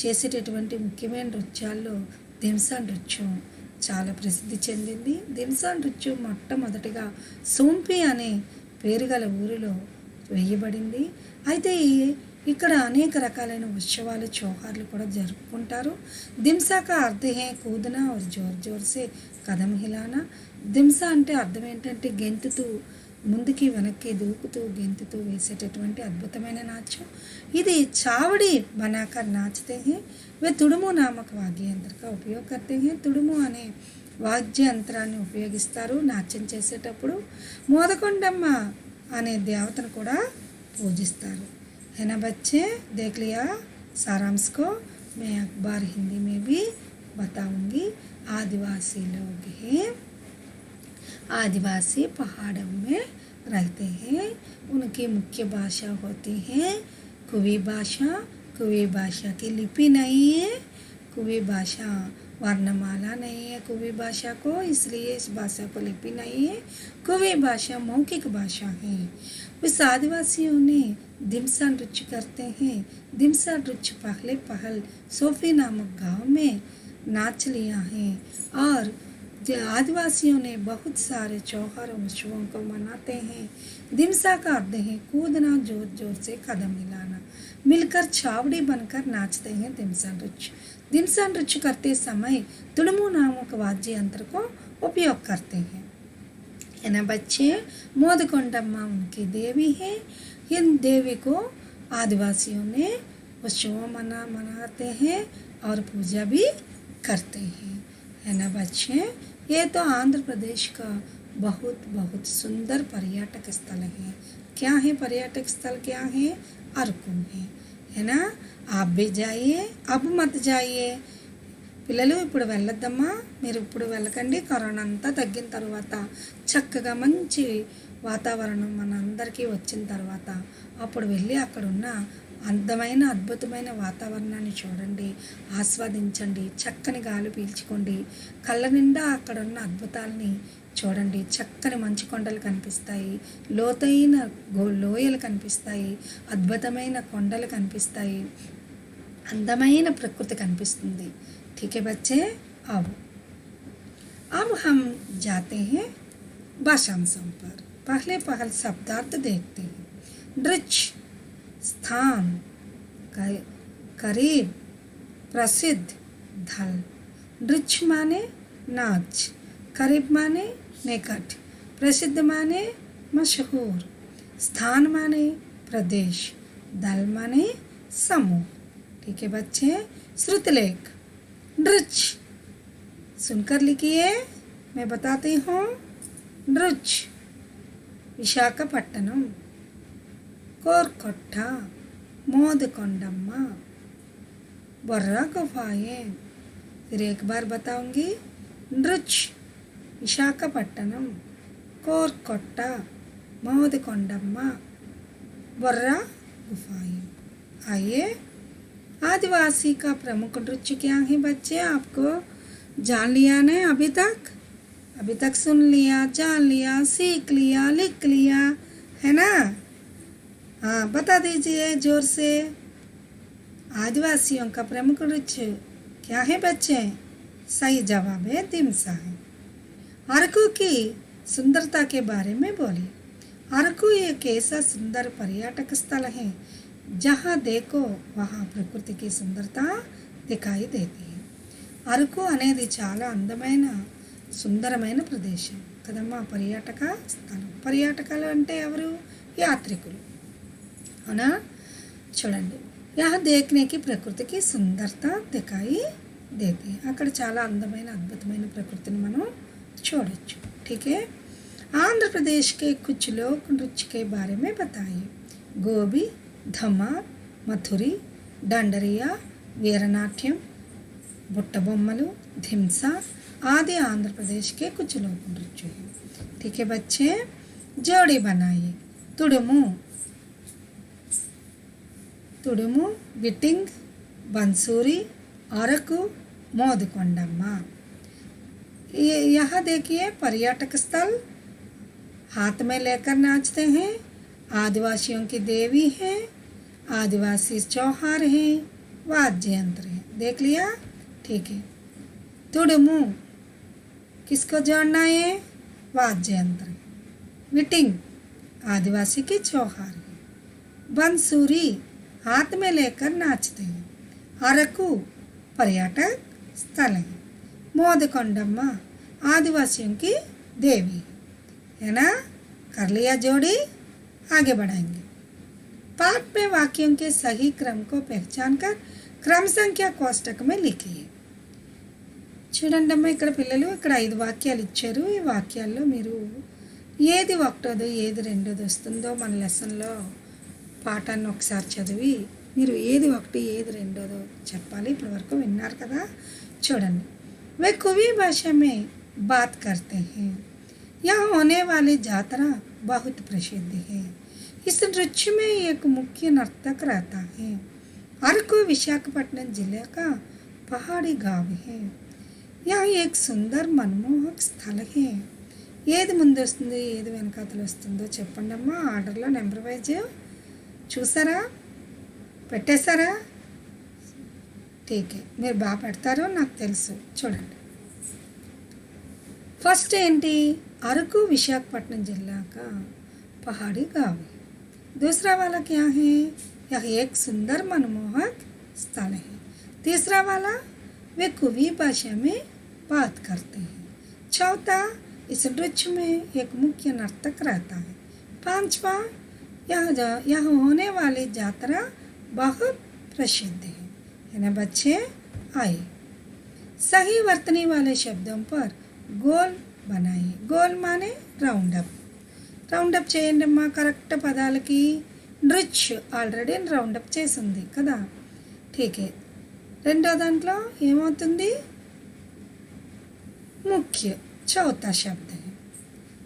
చేసేటటువంటి ముఖ్యమైన నృత్యాల్లో దింసా నృత్యం చాలా ప్రసిద్ధి చెందింది. దింసా నృత్యం మొట్టమొదటిగా సోంపి అనే పేరు గల ఊరిలో వేయబడింది. అయితే ఇక్కడ అనేక రకాలైన ఉత్సవాలు त्योहार्లు కూడా జరుపుకుంటారు. దింసా కా అర్థ హే కూదనా और जोर जोर से కదం హిలానా. దింసా అంటే అర్థం ఏంటంటే గెంతుతూ ముందుకి వెనక్కి దూకుతూ గెంతుతూ వేసేటటువంటి అద్భుతమైన నాట్యం. ఇది చావడి बनाकर नाचते हैं। वे तुड़मू नामक वाद्य यंत्र का उपयोग करते हैं। तुड़मू అనే వాద్య యంత్రాన్ని ఉపయోగిస్తారు నాట్యం చేసేటప్పుడు. మోదకొండమ్మ అనే దేవతను కూడా పూజిస్తారు. है ना बच्चे, देख लिया सारांश को। मैं अखबार हिंदी में भी बताऊंगी। आदिवासी लोग हैं, आदिवासी पहाड़ों में रहते हैं। उनकी मुख्य भाषा होती है कुवी भाषा। कुवी भाषा की लिपि नहीं है। कुवी भाषा वर्णमाला नहीं है कुवी भाषा को, इसलिए इस भाषा को लिपि नहीं है। कुवी भाषा मौखिक भाषा है। उस आदिवासियों ने दिमसा नृत्य करते हैं। दिमसा नृत्य पहल सोफी नामक गांव में नाच लिया है। और आदिवासियों ने बहुत सारे त्योहार और उत्सवों को मनाते हैं। दिमसा का अर्थ है कूदना, जोर जोर से कदम हिलाना। मिलकर छावड़ी बनकर नाचते हैं दिमसा नृत्य। दिमसा नृत्य करते समय तुड़मू नामक वाद्य यंत्र को उपयोग करते हैं। है ना बच्चे, मोदकोंडम्मा उनकी देवी है। इन देवी को आदिवासियों ने उत्सव मनाते हैं और पूजा भी करते हैं। है ना बच्चे, ये तो आंध्र प्रदेश का बहुत बहुत सुंदर पर्यटक स्थल है। क्या है पर्यटक स्थल? क्या है? अरकू है ना। आप भी जाइए, अब मत जाइए। పిల్లలు ఇప్పుడు వెళ్ళొద్దమ్మా, మీరు ఇప్పుడు వెళ్ళకండి. కరోనా అంతా తగ్గిన తర్వాత చక్కగా మంచి వాతావరణం మన అందరికీ వచ్చిన తర్వాత అప్పుడు వెళ్ళి అక్కడున్న అందమైన అద్భుతమైన వాతావరణాన్ని చూడండి, ఆస్వాదించండి, చక్కని గాలి పీల్చుకోండి. కళ్ళ నిండా అక్కడున్న అద్భుతాలని చూడండి. చక్కని మంచు కొండలు కనిపిస్తాయి, లోతైన లోయలు కనిపిస్తాయి, అద్భుతమైన కొండలు కనిపిస్తాయి, అందమైన ప్రకృతి కనిపిస్తుంది. ठीक है बच्चे, अब हम जाते हैं भाषांशों पर। पहले शब्दार्थ देखते हैं। नृत्य स्थान, करीब, प्रसिद्ध, धल। नृत्य माने नाच, करीब माने निकट, प्रसिद्ध माने मशहूर, स्थान माने प्रदेश, दल माने समूह। ठीक है बच्चे, श्रुतलेख। नृत्य सुनकर लिखिए, मैं बताती हूँ। नृत्य विशाखापट्टनम, कोरकोट्टा, मोदकोंडम्मा, बर्रा गुफाएं। फिर एक बार बताऊंगी। नृत्य विशाखापट्टनम, कोरकोट्टा, मोदकोंडम्मा, बर्रा गुफाएं। आइए, आदिवासी का प्रमुख नृत्य क्या है बच्चे? आपको जान लिया ने अभी तक सुन लिया, जान लिया, सीख लिया, लिख लिया, है ना? हाँ, बता दीजिए जोर से। आदिवासियों का प्रमुख वृक्ष क्या है बच्चे? सही जवाब है दिमसा है। अरकू की सुंदरता के बारे में बोलिए। अरकू एक ऐसा सुंदर पर्यटक स्थल है जहाँ देखो वहाँ प्रकृति की सुंदरता दिखाई देती है। అరకు అనేది చాలా అందమైన సుందరమైన ప్రదేశం కదమ్మా, పర్యాటక స్థలం. పర్యాటకాలు అంటే ఎవరు? యాత్రికులు, అవునా? చూడండి, యహ దేఖ్నేకి ప్రకృతికి సుందరత దిఖాయి దేతి. అక్కడ చాలా అందమైన అద్భుతమైన ప్రకృతిని మనం చూడొచ్చు. ఠీకే. आंध्र प्रदेश के कुछ लोक नृत्य के बारे में बताइए. गोबी, धमार, मथुरी, डंडरिया, वीरनाट्यम, बुट्टबोम्मलू, धिमसा आदि आंध्र प्रदेश के कुछ लोक नृत्य हैं. ठीक है बच्चे, जोड़ी बनाइए. तुडुमु, तुडुमु, बिटिंग, बंसूरी, अरकू, मोदकोंडम्मा. यहाँ देखिए पर्यटक स्थल, हाथ में लेकर नाचते हैं, आदिवासियों की देवी हैं, आदिवासी त्योहार हैं, वाद्य यंत्र हैं. देख लिया? ठीक है. तुडुमु किसको जोड़ना है? वाद्य यंत्र. विटिंग आदिवासी की त्योहार है. बंसूरी हाथ में लेकर नाचते हैं. अरकू पर्यटक स्थल है. मोदकोंडम्मा आदिवासियों की देवी है ना? कर लिया जोड़ी, आगे बढ़ाएंगे. पाठ में वाक्यों के सही क्रम को पहचान कर क्रम संख्या कोष्टक में लिखिए. చూడండి అమ్మా, ఇక్కడ పిల్లలు ఇక్కడ 5 వాక్యాలు ఇచ్చారు. ఈ వాక్యాల్లో మీరు ఏది ఒకటోదో ఏది రెండోది వస్తుందో మన లెసన్లో పాఠాన్ని ఒకసారి చదివి మీరు ఏది ఒకటి ఏది రెండోదో చెప్పాలి. ఇప్పటి వరకు విన్నారు కదా? చూడండి. वे कुवी भाषा में बात करते हैं. यहाँ होने वाली जातरा बहुत प्रसिद्ध है. इस नृत्य में एक मुख्य नर्तक रहता है. अरकू विशाखापट्टनम जिले का पहाड़ी गांव है. यहाँ एक सुंदर मनमोहक స్థల है. ఏది ముందు వస్తుంది ఏది వెనకాతలు వస్తుందో చెప్పండి అమ్మా. ఆర్డర్లో నెంబర్ వైజ్ చూసారా, పెట్టేశారా? ఠీకే, మీరు బాగా పెడతారో నాకు తెలుసు. చూడండి, फर्स्ट ఏంటి? अरकू विशाखापट्टनम जिला का पहाड़ी गांव है. दूसरा वाला क्या है? यह एक सुंदर मनमोहक स्थल है. तीसरा वाला वे कुवी भाषा में बात करते हैं. चौथा इस नृत्य में एक मुख्य नर्तक रहता है. पांचवा यह होने वाली यात्रा बहुत प्रसिद्ध है ना बच्चे? आए सही वर्तनी वाले शब्दों पर गोल बनाइए. गोल माने రౌండప్. రౌండప్ చేయండి అమ్మా కరెక్ట్ పదాలకి. నృత్య ఆల్రెడీ రౌండప్ చేసింది కదా? ఠీకే. రెండో దాంట్లో ఏమవుతుంది? ముఖ్య చౌथा शब्द है.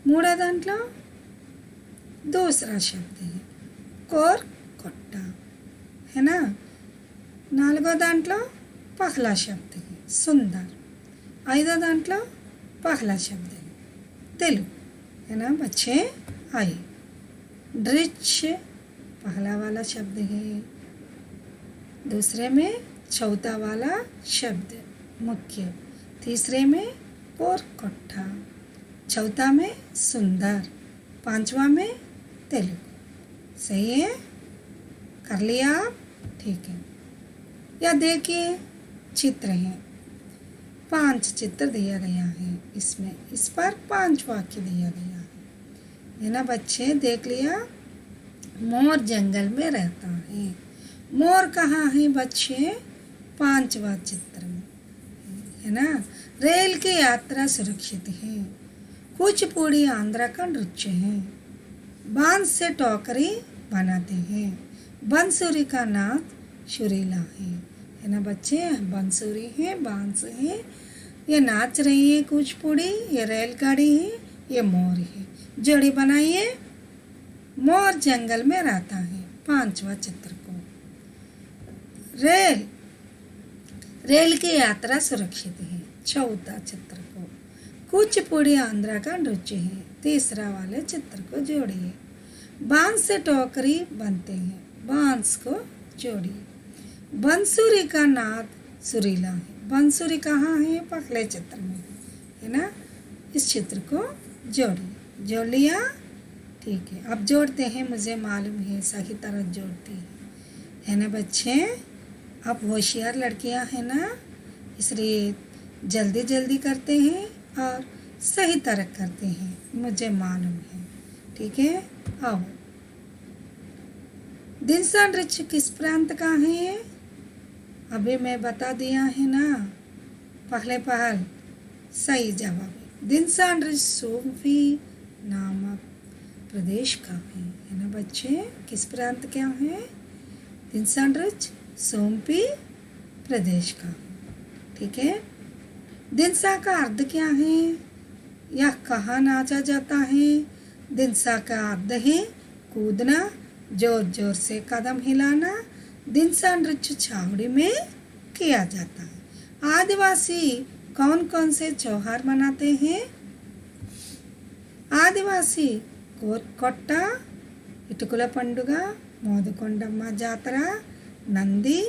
మూడో దాంట్లో दूसरा शब्द है कोर కొట్ట, है ना? నాలుగో దాంట్లో పహలా शब्द है सुंदर. ఐదో దాంట్లో पहला शब्द है तेलुगु, है ना बच्चे? आइए. नृत्य पहला वाला शब्द है. दूसरे में चौथा वाला शब्द मुख्य. तीसरे में कोरकोट्टा. चौथा में सुंदर. पांचवा में तेलुगु. सही है? कर लिया आप? ठीक है. या देखिए चित्र हैं. 5 चित्र दिया गया है. इसमें इस पर 5 वाक्य दिया गया है ना बच्चे? देख लिया? मोर जंगल में रहता है. मोर कहाँ है बच्चे? 5वां चित्र में, है ना? रेल की यात्रा सुरक्षित है. कुचिपुड़ी आंध्र का नृत्य है. बांस से टोकरी बनाते हैं. बंसूरी का नाच सुरीला है ना बच्चे? बंसूरी है, बांस है, ये नाच रही है कुचिपुड़ी, ये रेलगाड़ी है, ये मोर है. जोड़ी बनाइए. मोर जंगल में रहता है. 5वां चित्र को. रेल की यात्रा सुरक्षित है. चौथा चित्र को। कुचिपुड़ी आंध्रा का नृत्य है, तीसरा वाले चित्र को जोड़िए। बांस से टोकरी बनते हैं, बांस को जोड़िए। बंसुरी का नाद सुरीला है, बंसुरी कहाँ है? पहले चित्र में है ना। इस चित्र को जोड़िए। जोड़ लिया? ठीक है, अब जोड़ते हैं, मुझे मालूम है सही तरह जोड़ती है ना बच्चे। आप होशियार लड़कियां हैं ना, इसलिए जल्दी जल्दी करते हैं और सही तरह करते हैं, मुझे मालूम है। ठीक है, आओ। दिनसा नृत्य किस प्रांत का है? अभी मैं बता दिया है ना, पहले पहल सही जवाब है। दिनसा नृत्य सोमपी नामक प्रदेश का है ना बच्चे। किस प्रांत क्या है? दिनसा नृत्य सोमपी प्रदेश का। ठीक है, दिनसा का अर्थ क्या है? यह कहाँ नाचा जाता है? दिनसा का अर्थ है कूदना, जोर जोर से कदम हिलाना। दिनसा नृत्य छावड़ी में किया जाता है। आदिवासी कौन कौन से त्योहार मनाते हैं? आदिवासी कोट्ट, इटुकुला पंडुग, मोदकोंडम्मा जातरा, नंदी,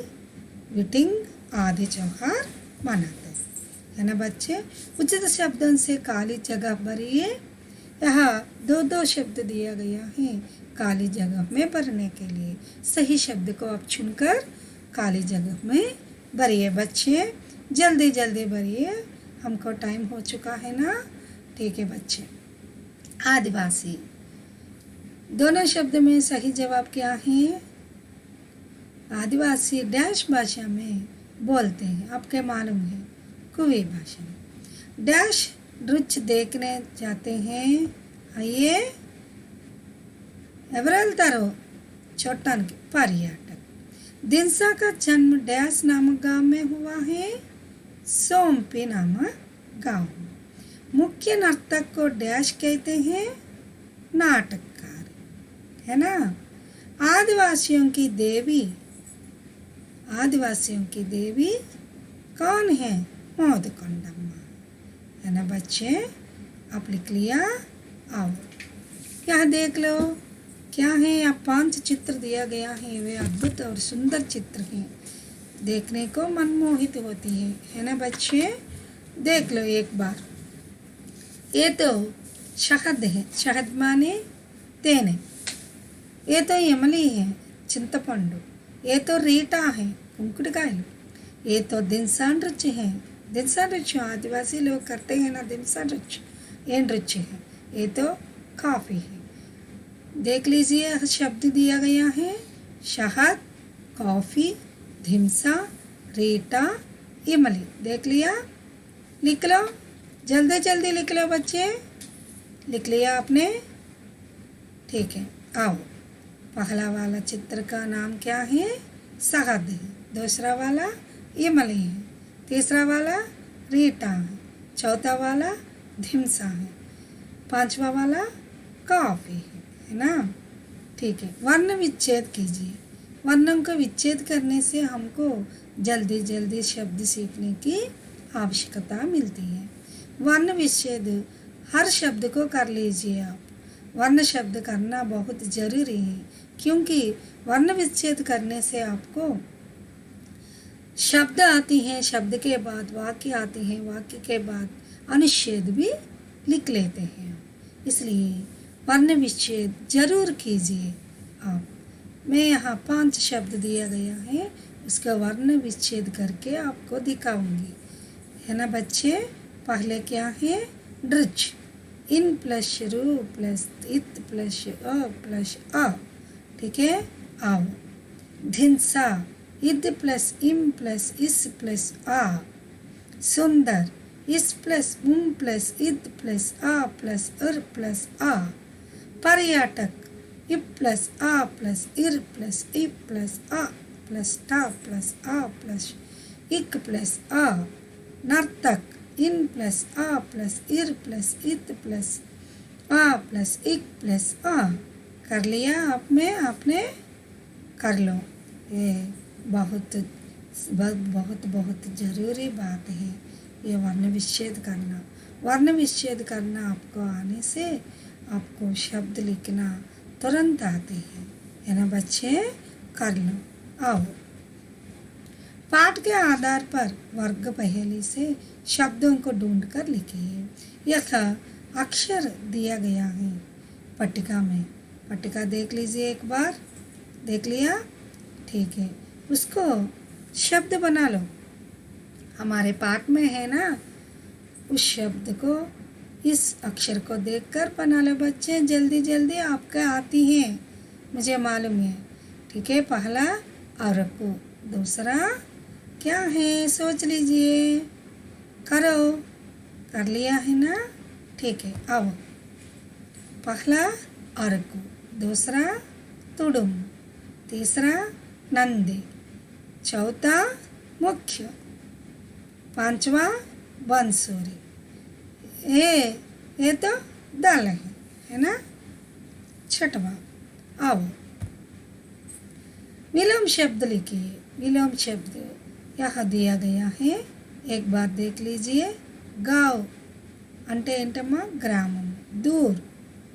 विटिंग आदि त्योहार मनाते हैं, है ना बच्चे। उचित शब्दों से खाली जगह भरिए। यहाँ दो दो शब्द दिया गया है खाली जगह में भरने के लिए। सही शब्द को आप चुनकर खाली जगह में भरिए बच्चे। जल्दी जल्दी भरिए, हमको टाइम हो चुका है ना। ठीक है बच्चे। आदिवासी, दोनों शब्द में सही जवाब क्या है? आदिवासी डैश भाषा में बोलते हैं, आपके मालूम है, कुवी भाषा में। डैश नृत्य देखने जाते हैं। आइए, एवरल तारो छोटन के पर्यटक। दिनसा का जन्म डैश नामक गांव में हुआ है, सोमपी नामक गांव में। मुख्य नर्तक को डैश कहते हैं, नाटककार, है ना। आदिवासियों की देवी, आदिवासियों की देवी कौन है? मोदकोंडम्मा, है ना बच्चे। आप लिख लिया? आओ यहाँ देख लो क्या है। यहाँ 5 चित्र दिया गया है, वे अद्भुत और सुंदर चित्र हैं, देखने को मनमोहित होती है ना बच्चे। देख लो एक बार। ये तो शहद है, शहद माने तेने। ये तो इमली है, चिंतपंडु। ये तो रीटा है, कुंकुड़कायलु। ये तो दिनसा नृत्य है, दिनसा नृत्य आदिवासी लोग करते हैं ना, दिनसा नृत्य ये नृत्य है। ये तो काफी है। देख लीजिए, शब्द दिया गया है, शहद, कॉफी, धिमसा, रीटा, इमली। देख लिया? लिख लो, जल्दी जल्दी लिख लो बच्चे। लिख लिया आपने? ठीक है, आओ। पहला वाला चित्र का नाम क्या है? शहद है। दूसरा वाला इमली है। तीसरा वाला रीटा है। चौथा वाला धिमसा है। पांचवा वाला कॉफी है ना। ठीक है, वर्ण विच्छेद कीजिए। वर्णों को विच्छेद करने से हमको जल्दी जल्दी शब्द सीखने की आवश्यकता मिलती है। वर्ण विच्छेद हर शब्द को कर लीजिए आप। वर्ण शब्द करना बहुत जरूरी है, क्योंकि वर्ण विच्छेद करने से आपको शब्द आती हैं, शब्द के बाद वाक्य आते हैं, वाक्य के बाद अनुच्छेद भी लिख लेते हैं। इसलिए वर्ण विच्छेद जरूर कीजिए आप। मैं यहाँ 5 शब्द दिया गया है, उसका वर्ण विच्छेद करके आपको दिखाऊंगी, है ना बच्चे। पहले क्या है? नृत्य, इन प्लस रू प्लस इत प्लस अ प्लस अ। ठीक है, आओ। धिनसा, इद प्लस इम प्लस इस प्लस आ। सुंदर, इस प्लस उम प्लस इद प्लस आ प्लस अर प्लस आ। पर्यटक, इ प्लस आ प्लस इर प्लस इ प्लस आ प्लस टा प्लस आ प्लस इक प्लस आ। नर्तक, in plus uh plus इर plus इत प्लस आ प्लस इक प्लस आ। कर लिया आपने? कर लो। ये बहुत बहुत बहुत बहुत ज़रूरी बात है, ये वर्ण विच्छेद करना। वर्ण विच्छेद करना आपको आने से आपको शब्द लिखना तुरंत आते हैं, है ना बच्चे? कर लो। आओ, पाठ के आधार पर वर्ग पहेली से शब्दों को ढूंढकर लिखिए। यह अक्षर दिया गया है पट्टिका में। पट्टिका देख लीजिए एक बार। देख लिया? ठीक है, उसको शब्द बना लो। हमारे पाठ में है ना, उस शब्द को, इस अक्षर को देखकर बना लो बच्चे। जल्दी जल्दी आपके आती हैं, मुझे मालूम है। ठीक है, पहला अरकू, दूसरा क्या है सोच लीजिए, करो। कर लिया है ना? ठीक है, आओ। पहला अरकू, दूसरा तुडुम, तीसरा नंदी, चौथा मुख्य, पांचवा बांसुरी। ये तो दाल है ना? छठवा, आओ विलोम शब्द लिखिए। विलोम शब्द यहाँ दिया गया है, एक बार देख लीजिए। गाँव అంటే ఏంటమ్మా? గ్రామం. దూర్,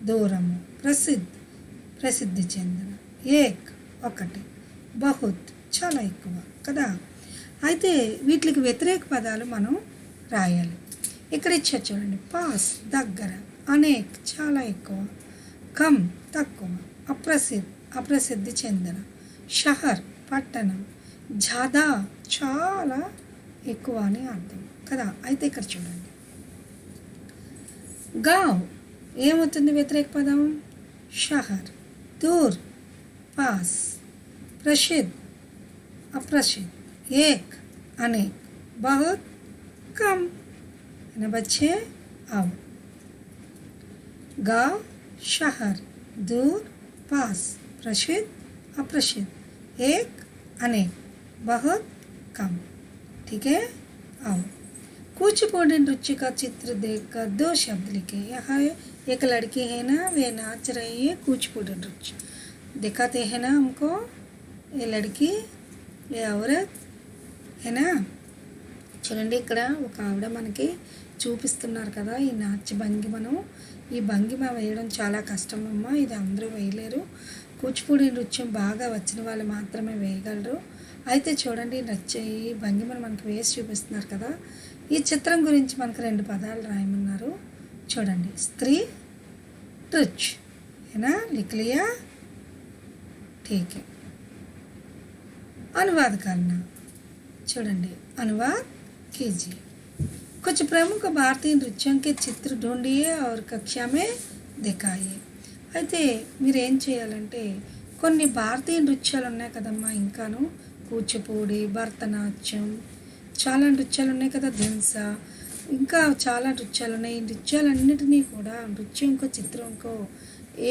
దూరము. ప్రసిద్ధ్, ప్రసిద్ధి చెందిన. ఏక్, ఒకటి. బహుత్, చాలా ఎక్కువ కదా. అయితే వీటికి వ్యతిరేక పదాలు మనం రాయాలి. ఇక్కడ ఇచ్చారు చూడండి. పాస్, దగ్గర. అనేక్, చాలా ఎక్కువ. కమ్, తక్కువ. అప్రసిద్ధ్, అప్రసిద్ధి చెందిన. షహర్, పట్టణం. జాదా, చాలా ఎక్కువ అని అర్థం కదా. అయితే ఇక్కడ చూడండి, गाँव ఏమవుతుంది వ్యతిరేక పదం? షహర్. दूर, पास. प्रसिद्ध, अप्रसिद्ध. एक, अनेक. बहुत, कम. है ना बच्चे? आओ, गाँव, शहर, दूर, पास, प्रसिद्ध, अप्रसिद्ध. एक, अनेक, बहुत, कम. ठीक है, आओ। कुचिपुड़ी नृत्य का चित्र देखकर दो शब्द लिखे। यहाँ एक लड़की है ना, वे नाच रही है कुचिपुड़ी नृत्य। दिखाते हैं ना हमको ये लड़की, ये औरत है ना. చూడండి, ఇక్కడ ఒక ఆవిడ మనకి చూపిస్తున్నారు కదా ఈ నాట్య భంగిమను. ఈ భంగిమ వేయడం చాలా కష్టం అమ్మా, ఇది అందరూ వేయలేరు. కూచిపూడి నృత్యం బాగా వచ్చిన వాళ్ళు మాత్రమే వేయగలరు. అయితే చూడండి, ఈ భంగిమను మనకు వేసి చూపిస్తున్నారు కదా. ఈ చిత్రం గురించి మనకు 2 పదాలు రాయమన్నారు. చూడండి, స్త్రీ, टच है ना, लिख लिया? ठीक है, अनुवाद करना. చూడండి, अनुवाद कीजिए. कुछ प्रमुख भारतीय नृत्यों के चित्र ढूंढिए और कक्षा में दिखाइए. అయితే మీరు ఏం చేయాలంటే, కొన్ని భారతీయ నృత్యాలు ఉన్నాయి కదమ్మా, ఇంకాను కూచిపూడి, భరతనాట్యం, చాలా నృత్యాలు ఉన్నాయి కదా, ధింస, ఇంకా చాలా నృత్యాలు ఉన్నాయి. ఈ నృత్యాలన్నిటినీ కూడా नृत्यों को चित्रों को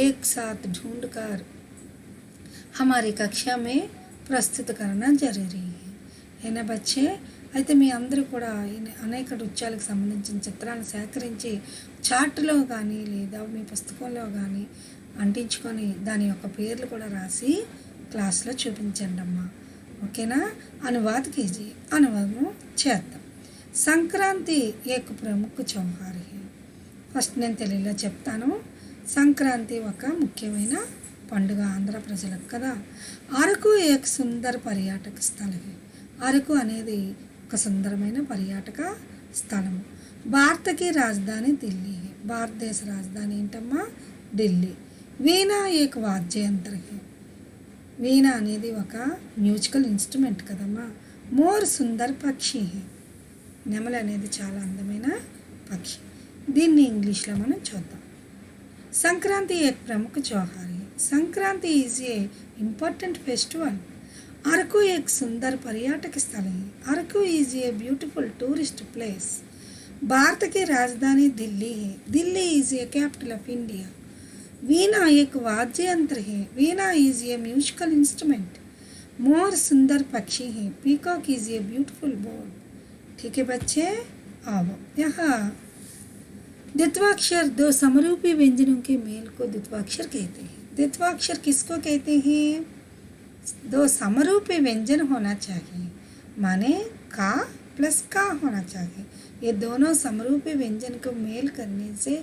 एक साथ ढूंढकर हमारी कक्षा में प्रस्तुत करना जरूरी है ना बच्चे. అయితే మీ అందరూ కూడా అనేక నృత్యాలకు సంబంధించిన చిత్రాలను సేకరించి చార్ట్లో కానీ లేదా మీ పుస్తకంలో కానీ అంటించుకొని దాని యొక్క పేర్లు కూడా రాసి క్లాస్లో చూపించండి అమ్మా. ఓకేనా? అనువాద్ कीजिए. అనువాదం చేద్దాం. సంక్రాంతి ఏక ప్రముఖ त्योहार है. ఫస్ట్ నేను తెలుగులో చెప్తాను. సంక్రాంతి ఒక ముఖ్యమైన పండుగ ఆంధ్ర ప్రజలకు కదా. అరకు ఏక సుందర పర్యాటక స్థలం. అరకు అనేది ఒక సుందరమైన పర్యాటక స్థలము. భారతకి రాజధాని ఢిల్లీ. భారతదేశ రాజధాని ఏంటమ్మా? ఢిల్లీ. వీణా ఏక వాద్యయంత్ర. వీణా అనేది ఒక మ్యూజికల్ ఇన్స్ట్రుమెంట్ కదమ్మా. మోర్ సుందర్ పక్షి. నెమలి అనేది చాలా అందమైన పక్షి. దీన్ని ఇంగ్లీష్లో మనం చూద్దాం. సంక్రాంతి ఏక ప్రముఖ त्योहार है. Sankranti is an important festival. Araku एक सुंदर पर्यटक स्थल है. Araku is a beautiful tourist place. Bharat की राजधानी दिल्ली है. Delhi is a capital of India. Veena एक वाद्य यंत्र है. Veena is a musical instrument. मोर सुंदर पक्षी है. Peacock is a beautiful bird. ठीक है बच्चे, आओ. यहाँ द्वित्वाक्षर दो समरूपी व्यंजनों के मेल को द्वित्वाक्षर कहते हैं. द्वित्वाक्षर किसको कहते हैं? दो समरूपी व्यंजन होना चाहिए, माने का प्लस का होना चाहिए. ये दोनों समरूपी व्यंजन को मेल करने से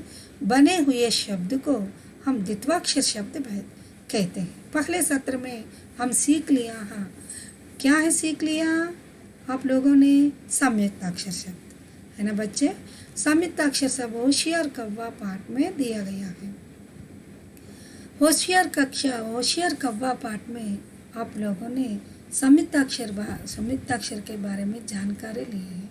बने हुए शब्द को हम द्वित्वाक्षर शब्द कहते हैं। पहले सत्र में हम सीख लिया हाँ, क्या है सीख लिया आप लोगों ने? संयुक्ताक्षर शब्द, है ना बच्चे? संयुक्ताक्षर शब्द होशियार कौवा पाठ में दिया गया है। होशियार कौवा पाठ में आप लोगों ने संयुक्ताक्षर के बारे में जानकारी ली है।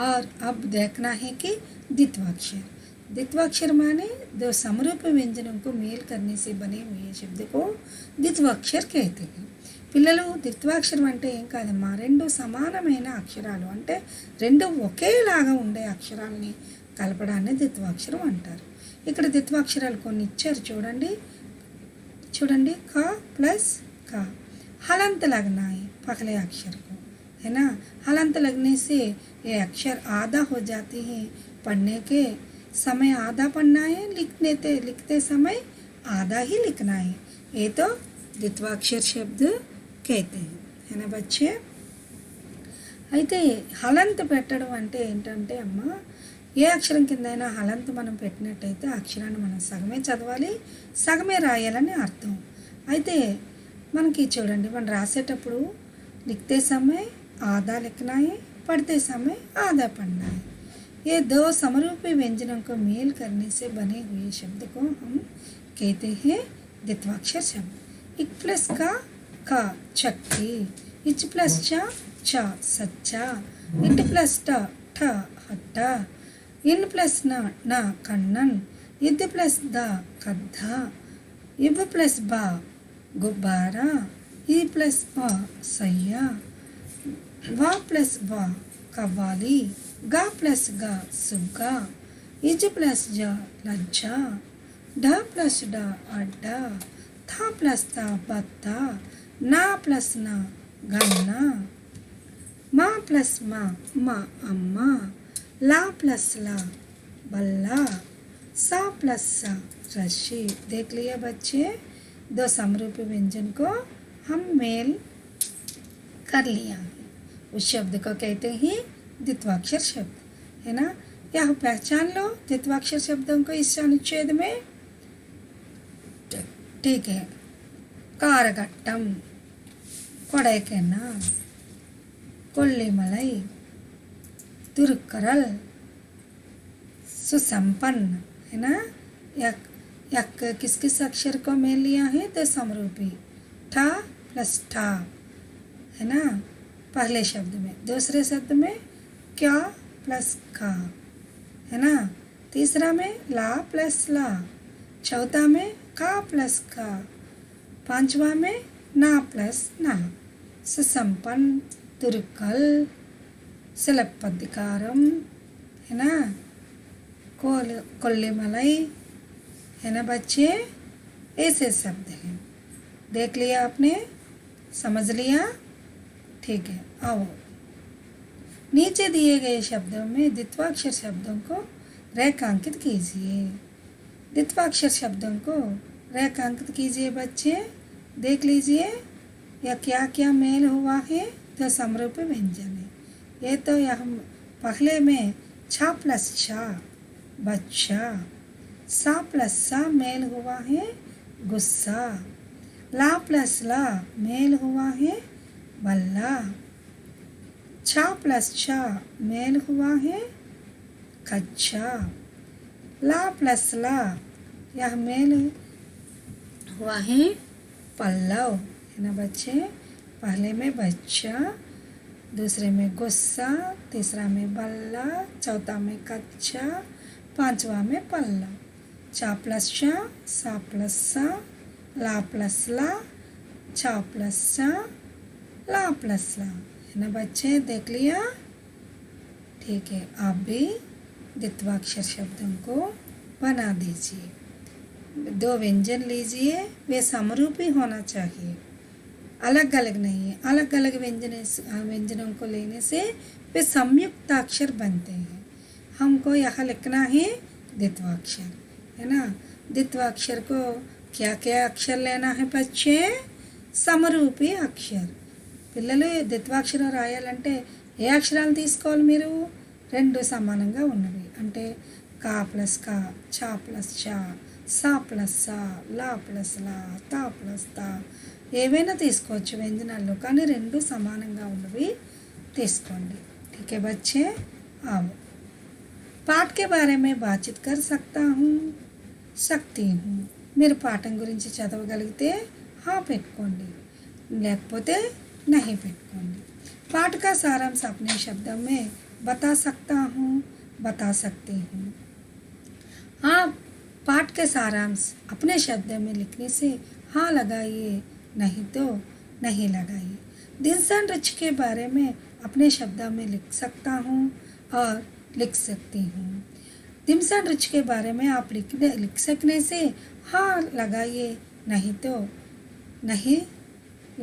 और अब देखना है कि द्वित्वाक्षर माने दो समरूप व्यंजनों को मेल करने से बने हुए शब्द को द्वित्वाक्षर कहते हैं। పిల్లలు ద్విత్వాక్షరం అంటే ఏం కాదమ్మా, రెండు సమానమైన అక్షరాలు అంటే రెండు ఒకేలాగా ఉండే అక్షరాలని కలపడాన్ని ద్విత్వాక్షరం అంటారు। ఇక్కడ ద్విత్వాక్షరాలు కొన్ని ఇచ్చారు చూడండి క प्लस क, हलंत लगना है पहले अक्षर को, है ना? हलंत लगने से ये अक्षर आधा हो जाते हैं। पढ़ने के समय आधा पढ़ना है, लिखते समय आधा ही लिखना है। ये तो द्वित्वाक्षर शब्द कहते हैं, है ना बच्चे? అయితే హలంత్ పెట్టడం అంటే ఏంటంటే అమ్మ, ఏ అక్షరం కిందైనా హలంత్ మనం పెట్టినట్టయితే ఆ అక్షరాన్ని మనం సగమే చదవాలి, సగమే రాయాలని అర్థం। అయితే మనకి చూడండి, మనం రాసేటప్పుడు लिखते समय आधा लिखना है, पढ़ते समय आधा पढ़ना है। ये दो समरूपी व्यंजनों को मेल करने से बने हुए शब्द को हम कहते हैं द्वित्वाक्षर शब्द। इक प्लस का चक्की, इच प्लस चा सच्चा, इट प्लस ठ हट्टा, इन प्लस न कन्नन, इद प्लस द गद्दा, इब प्लस बा गुब्बारा, ई प्लस ब सैया, वा प्लस ब कव्वाली, गा प्लस गा सुग्गा, इज प्लस ज लज्जा, ढ प्लस ड अड्डा, था प्लस ता बत्ता, ना प्लस ना गन्ना, माँ प्लस माँ अम्मा, ला प्लस ला बल्ला, सा प्लस सा रस्सी। देख लिया बच्चे, दो समरूपी व्यंजन को हम मेल कर लिया, उस शब्द को कहते हैं द्वित्वाक्षर शब्द, है ना? यह पहचान लो द्वित्वाक्षर शब्दों को इस अनुच्छेद में। ठीक है, कारगट्टम, कोडैकनाल, कोल्लिमलै, तुरुक्करल, सुसंपन्न, है ना? यक किस किस अक्षर को मेल लिया है? तो समरूपी ठा प्लस ठा, है ना? पहले शब्द में, दूसरे शब्द में क्या प्लस का, है ना? तीसरा में ला प्लस ला, चौथा में का प्लस का, पांचवा में ना प्लस ना। सुसंपन्न, तुरुक्कल, सिलप्पधिकारम, है ना? कोल्लिमलै, है ना बच्चे? ऐसे शब्द हैं। देख लिया आपने, समझ लिया? ठीक है, आओ नीचे दिए गए शब्दों में द्वित्वाक्षर शब्दों को रेखांकित कीजिए। द्वित्वाक्षर शब्दों को रेखांकित कीजिए बच्चे। देख लीजिए यह क्या क्या मेल हुआ है, तो समरूपी व्यंजन है। ये तो यह पहले में छा प्लस छा बच्चा, सा प्लस सा मेल हुआ है गुस्सा, ला प्लस ला मेल हुआ है बल्ला, छा प्लस छा मेल हुआ है कच्चा, ला प्लस ला यह मेल हुआ है पल्लव, है ना बच्चे? पहले में बच्चा, दूसरे में गुस्सा, तीसरा में बल्ला, चौथा में कच्चा, पांचवा में पल्लव। चा प्लस चा, सा प्लस सा, ला प्लस ला, चा प्लस चा, ला प्लस ला, है ना बच्चे? देख लिया? ठीक है, आप भी द्वित्वाक्षर शब्दों को बना दीजिए। दो व्यंजन लीजिए, वे समरूपी होना चाहिए, अलग अलग नहीं है। अलग अलग व्यंजनों को लेने से वे संयुक्ताक्षर बनते हैं। हमको यहाँ लिखना है द्वित्वाक्षर, है ना? द्वित्वाक्षर को क्या क्या अक्षर लेना है बच्चे? సమరూపి అక్షర్। పిల్లలు ద్విత్వాక్షరం రాయాలంటే ఏ అక్షరాలు తీసుకోవాలి మీరు? రెండు సమానంగా ఉన్నవి. అంటే కా ప్లస్ కా, చా ప్లస్ చా, సా ప్లస్ సా, లా ప్లస్ లా, తా ప్లస్ తా, ఏవైనా తీసుకోవచ్చు వ్యంజనాల్లో, కానీ రెండు సమానంగా ఉన్నవి తీసుకోండి. ठीक है बच्चे, आओ పాఠ के बारे में बातचीत कर सकता हूँ, सकती हूँ. మీరు పాఠం గురించి చదవగలిగితే హా పెట్టుకోండి, లేకపోతే नहीं పెట్టుకోండి. पाठ का सारांश अपने शब्दों में बता सकता हूँ, बता सकती हूँ. आप पाठ के सारांश अपने शब्दों में लिखने से हाँ लगाइए, नहीं तो नहीं लगाइए. दिनसन रिच के बारे में अपने शब्दों में लिख सकता हूँ और लिख सकती हूँ. दिमसन रिच के बारे में आप लिख सकने से हाँ लगाइए, नहीं तो नहीं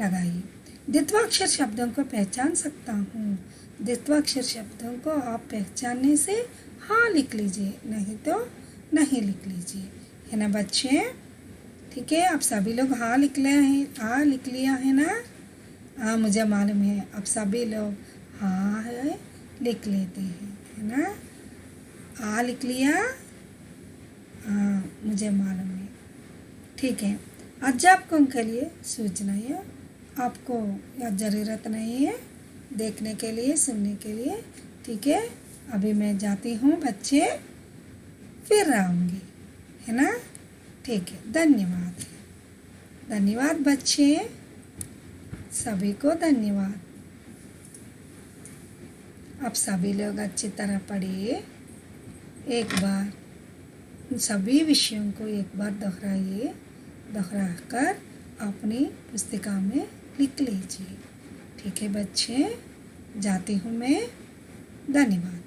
लगाइए. द्वित्वाक्षर शब्दों को पहचान सकता हूँ. द्वित्वाक्षर शब्दों को आप पहचानने से हाँ लिख लीजिए, नहीं तो नहीं लिख लीजिए. है ना बच्चे? ठीक है, आप सभी लोग हाँ लिख ले हैं, हाँ लिख लिया है ना? हाँ मुझे मालूम है आप सभी लोग हाँ है लिख लेते हैं, है ना? हाँ लिख लिया? हाँ मुझे मालूम है. ठीक है, अध्यापकों के लिए सूचना है, आपको यह ज़रूरत नहीं है देखने के लिए, सुनने के लिए. ठीक है, अभी मैं जाती हूँ बच्चे, फिर आऊँगी, है ना? ठीक है, धन्यवाद. धन्यवाद बच्चे, सभी को धन्यवाद. अब सभी लोग अच्छी तरह पढ़िए. एक बार सभी विषयों को एक बार दोहराइए, दोहरा कर अपनी पुस्तिका में लिख लीजिए. ठीक है बच्चे, जाती हूँ मैं. धन्यवाद.